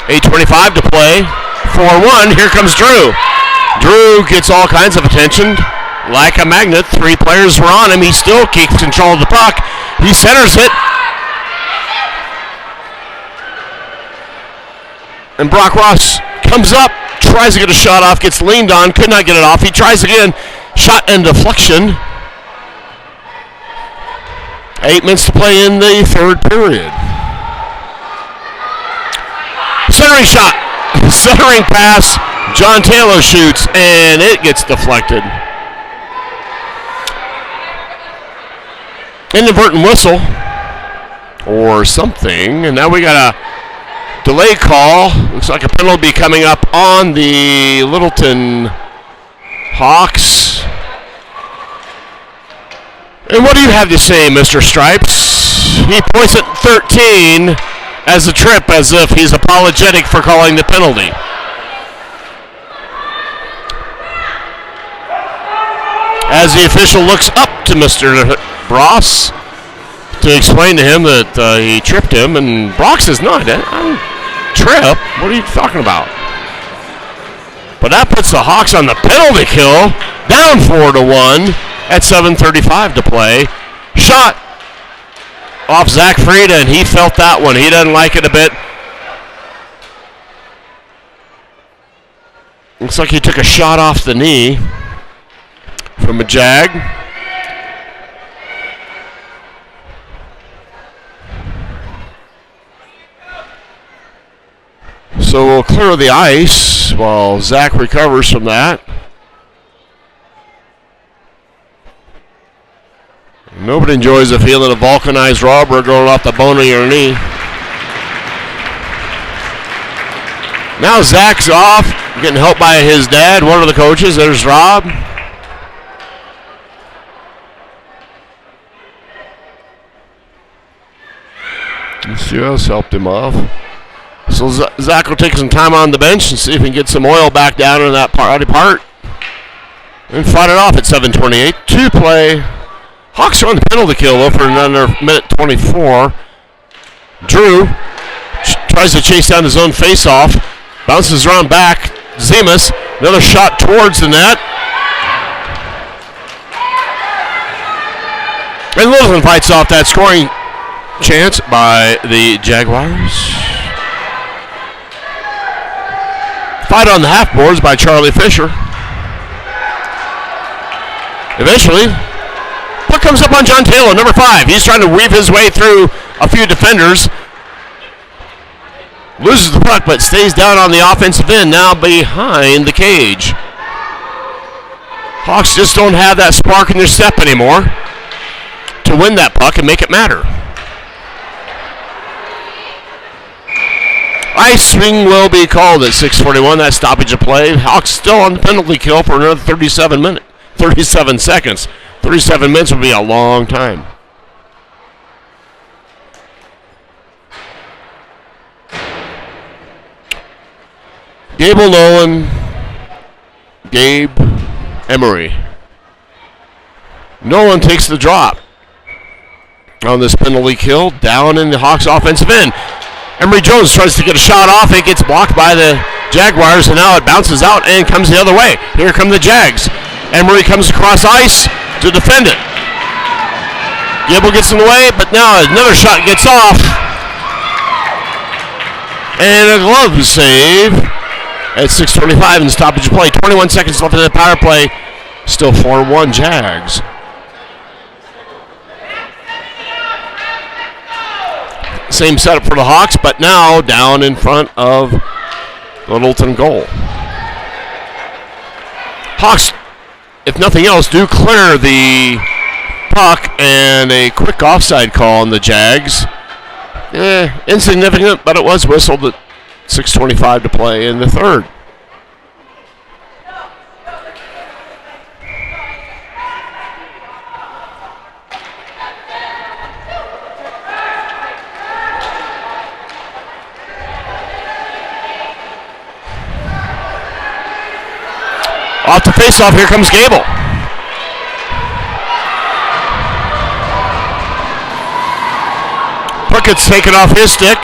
8:25 to play. 4-1. Here comes Drew. Drew gets all kinds of attention. Like a magnet, 3 players were on him. He still keeps control of the puck. He centers it. And Brock Ross comes up, tries to get a shot off, gets leaned on, could not get it off. He tries again. Shot and deflection. 8 minutes to play in the third period. Centering shot. Centering pass. John Taylor shoots, and it gets deflected. Inadvertent whistle or something, and now we got a delay call. Looks like a penalty coming up on the Littleton Hawks. And what do you have to say, Mr. Stripes? He points at 13 as a trip, as if he's apologetic for calling the penalty. As the official looks up to Mr. Bross to explain to him that he tripped him, and Brock says, no, I didn't trip. What are you talking about? But that puts the Hawks on the penalty kill, down 4-1 at 7:35 to play. Shot off Zach Frieda, and he felt that one. He doesn't like it a bit. Looks like he took a shot off the knee from a Jag. So we'll clear the ice while Zach recovers from that. Nobody enjoys the feeling of vulcanized rubber going off the bone of your knee. Now Zach's off, getting helped by his dad, one of the coaches. There's Rob. Just helped him off. So Zach will take some time on the bench and see if he can get some oil back down in that body part. And fight it off at 7:28 to play. Hawks are on the penalty kill though for another minute 24. Drew tries to chase down his own face-off. Bounces around back. Zemas, another shot towards the net. And Littleton fights off that scoring chance by the Jaguars. Fight on the half boards by Charlie Fisher. Eventually, puck comes up on John Taylor, number 5. He's trying to weave his way through a few defenders. Loses the puck, but stays down on the offensive end, now behind the cage. Hawks just don't have that spark in their step anymore to win that puck and make it matter. Icing will be called at 6:41. That stoppage of play. Hawks still on the penalty kill for another 37 seconds. 37 minutes will be a long time. Gable Nolan, Gabe Emery. Nolan takes the drop on this penalty kill down in the Hawks offensive end. Emery Jones tries to get a shot off. It gets blocked by the Jaguars, and now it bounces out and comes the other way. Here come the Jags. Emery comes across ice to defend it. Gable gets in the way, but now another shot gets off. And a glove save at 6:25 in stoppage of play. 21 seconds left in the power play. Still 4-1 Jags. Same setup for the Hawks, but now down in front of the Littleton goal. Hawks, if nothing else, do clear the puck, and a quick offside call on the Jags. Insignificant, but it was whistled at 6:25 to play in the third. Off the face-off, here comes Gable. Puck gets taken off his stick.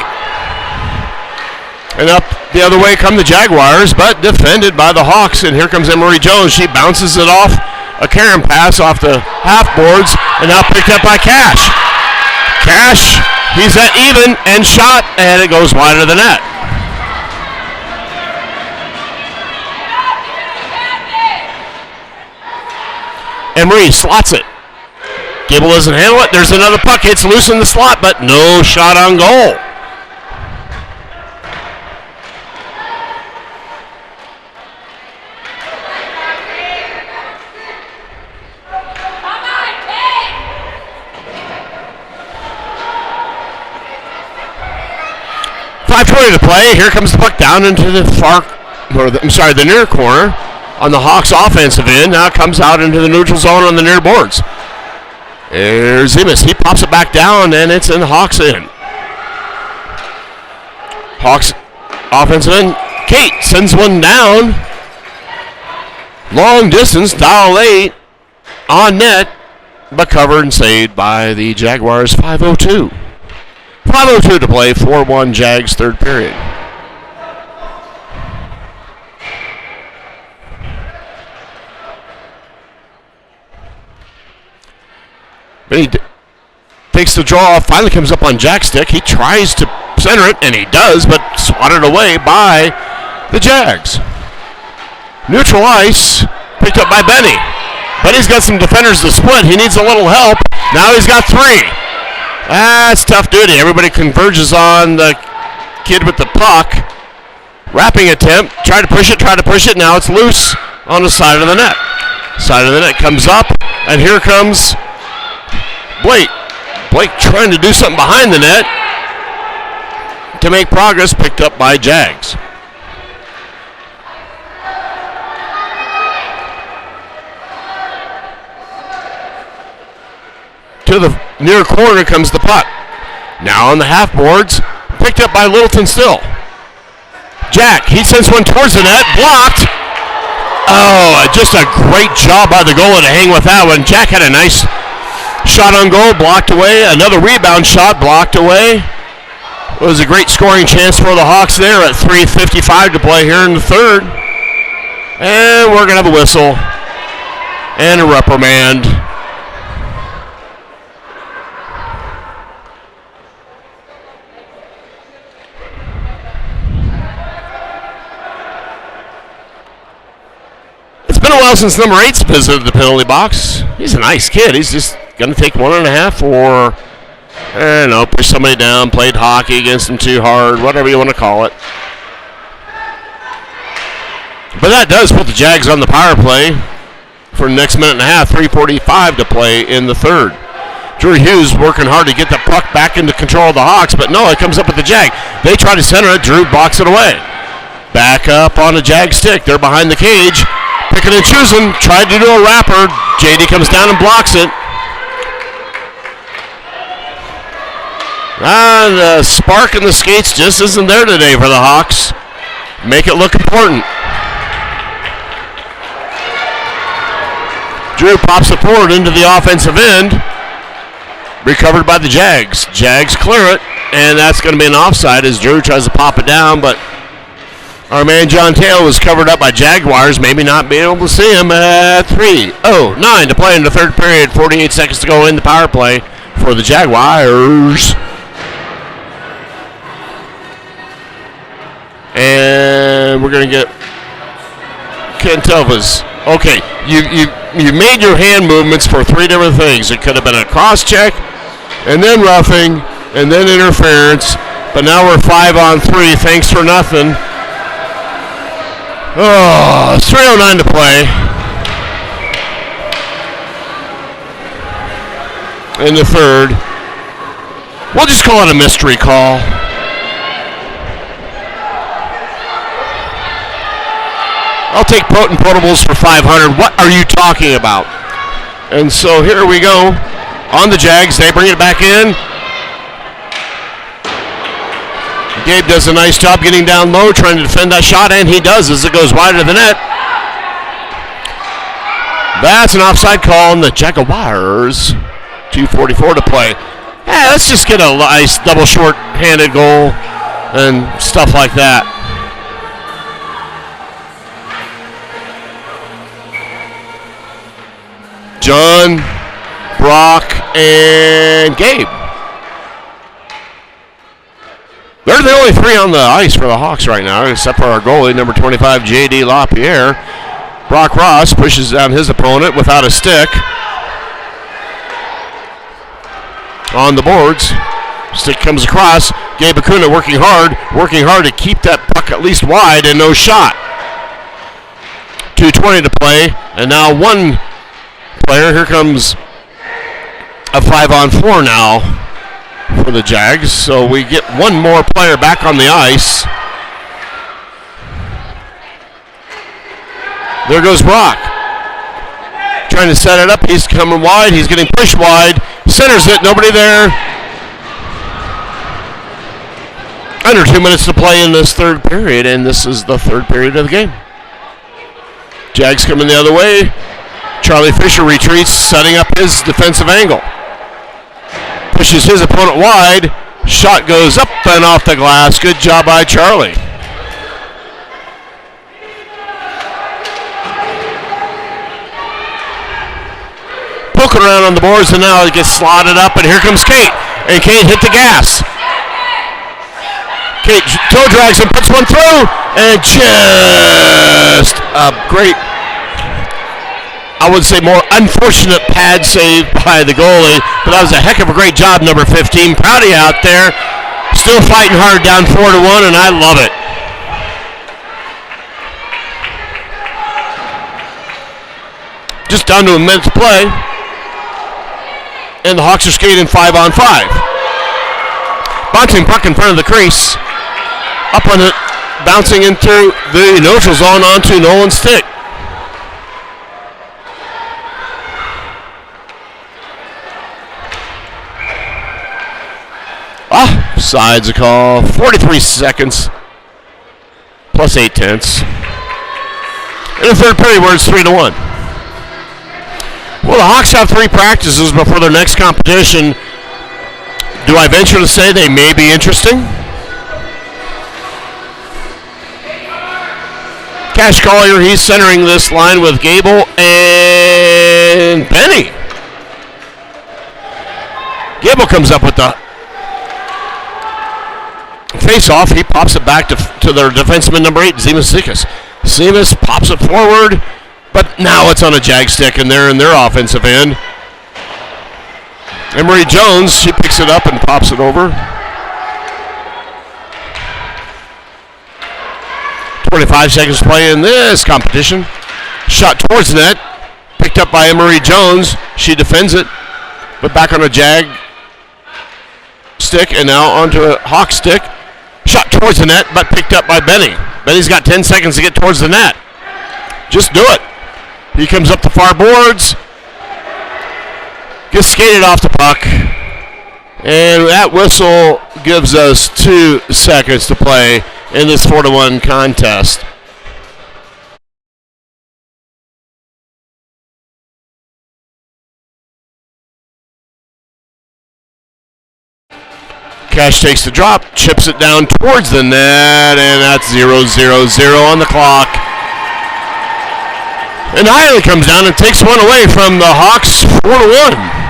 And up the other way come the Jaguars, but defended by the Hawks. And here comes Emery Jones. She bounces it off a Karen pass off the half boards, and now picked up by Cash. Cash, he's at even and shot, and it goes wide of the net. Emery slots it. Gable doesn't handle it. There's another puck. Hits loose in the slot, but no shot on goal. .5:20 to play. Here comes the puck down into the the near corner on the Hawks offensive end. Now it comes out into the neutral zone on the near boards. There's Zemus. He pops it back down, and it's in the Hawks end. Hawks offensive end. Kate sends one down. Long distance, dial 8 on net, but covered and saved by the Jaguars. 5:02. 5:02 to play, 4-1 Jags, third period. Benny takes the draw, finally comes up on Jack's stick. He tries to center it, and he does, but swatted away by the Jags. Neutral ice, picked up by Benny. Benny's got some defenders to split. He needs a little help. Now he's got 3. That's tough duty. Everybody converges on the kid with the puck. Wrapping attempt. Try to push it. Now it's loose on the side of the net. Side of the net comes up, and here comes Blake. Blake trying to do something behind the net to make progress. Picked up by Jags. To the near corner comes the puck. Now on the half boards, picked up by Littleton still. Jack, he sends one towards the net, blocked. Oh, just a great job by the goalie to hang with that one. Jack had a nice shot on goal, blocked away. Another rebound shot, blocked away. It was a great scoring chance for the Hawks there at 3:55 to play here in the third. And we're going to have a whistle and a reprimand. It's been a while since number 8's visited the penalty box. He's a nice kid. He's just going to take 1.5 or, I don't know, push somebody down, played hockey against him too hard, whatever you want to call it. But that does put the Jags on the power play for the next minute and a half, 3:45 to play in the third. Drew Hughes working hard to get the puck back into control of the Hawks, but no, it comes up with the Jag. They try to center it. Drew blocks it away. Back up on the Jag stick. They're behind the cage. Picking and choosing. Tried to do a wrapper. JD comes down and blocks it. The spark in the skates just isn't there today for the Hawks. Make it look important. Drew pops it forward into the offensive end. Recovered by the Jags. Jags clear it, and that's going to be an offside as Drew tries to pop it down, but our man John Taylor was covered up by Jaguars, maybe not being able to see him at 3:09 to play in the third period. 48 seconds to go in the power play for the Jaguars. And we're going to get Cantelvas. Okay, you made your hand movements for 3 different things. It could have been a cross check, and then roughing, and then interference. But now we're 5-on-3. Thanks for nothing. Oh, it's 3:09 to play in the third. We'll just call it a mystery call. I'll take potent potables for 500. What are you talking about? And so here we go on the Jags. They bring it back in. Gabe does a nice job getting down low, trying to defend that shot, and he does as it goes wide of the net. That's an offside call on the Jaguars. 2:44 to play. Yeah, let's just get a nice double short-handed goal and stuff like that. John, Brock, and Gabe. They're the only 3 on the ice for the Hawks right now, except for our goalie, number 25, J.D. LaPierre. Brock Ross pushes down his opponent without a stick. on the boards. Stick comes across. Gabe Acuna working hard to keep that puck at least wide and no shot. 2:20 to play, and now one player. Here comes a 5-on-4 now for the Jags. So we get one more player back on the ice. There goes Brock. Trying to set it up. He's coming wide. He's getting pushed wide. Centers it. Nobody there. Under 2 minutes to play in this third period, and this is the third period of the game. Jags coming the other way. Charlie Fisher retreats, setting up his defensive angle. Pushes his opponent wide. Shot goes up and off the glass. Good job by Charlie. Poking around on the boards, and now it gets slotted up, and here comes Kate. And Kate hit the gas. Kate toe drags and puts one through, and just a great, I would say more unfortunate pad save by the goalie, but that was a heck of a great job, number 15. Prouty out there, still fighting hard down 4-1, and I love it. Just down to a minute to play, and the Hawks are skating 5-on-5. Bouncing puck in front of the crease. Up on it, bouncing into the neutral zone onto Nolan's stick. Offside's a call. 43 seconds. Plus 8/10. In the third period where it's 3-1. Well, the Hawks have 3 practices before their next competition. Do I venture to say they may be interesting? Cash Collier, he's centering this line with Gable and Benny. Gable comes up with the face-off. He pops it back to their defenseman number 8, Zemas Zikas. Zemas pops it forward, but now it's on a Jag stick, and they're in their offensive end. Emery Jones, she picks it up and pops it over. 25 seconds to play in this competition. Shot towards the net. Picked up by Emery Jones. She defends it. But back on a Jag stick and now onto a Hawk stick. Shot towards the net, but picked up by Benny. Benny's got 10 seconds to get towards the net. Just do it. He comes up the far boards. Gets skated off the puck. And that whistle gives us 2 seconds to play in this 4-1 contest. Cash takes the drop, chips it down towards the net, and that's 0-0-0 on the clock. And Hyland comes down and takes one away from the Hawks, 4-1.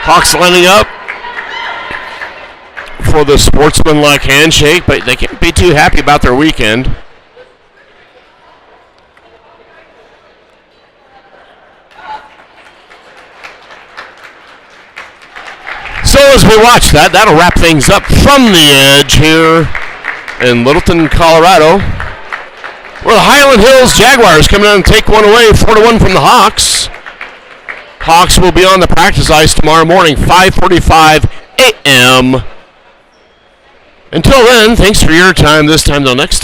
Hawks lining up for the sportsmanlike handshake, but they can't be too happy about their weekend. So as we watch that, that'll wrap things up from the edge here in Littleton, Colorado, where the Highland Hills Jaguars come down and take one away, 4-1 from the Hawks. Hawks will be on the practice ice tomorrow morning, 5:45 a.m. Until then, thanks for your time. This time till next time.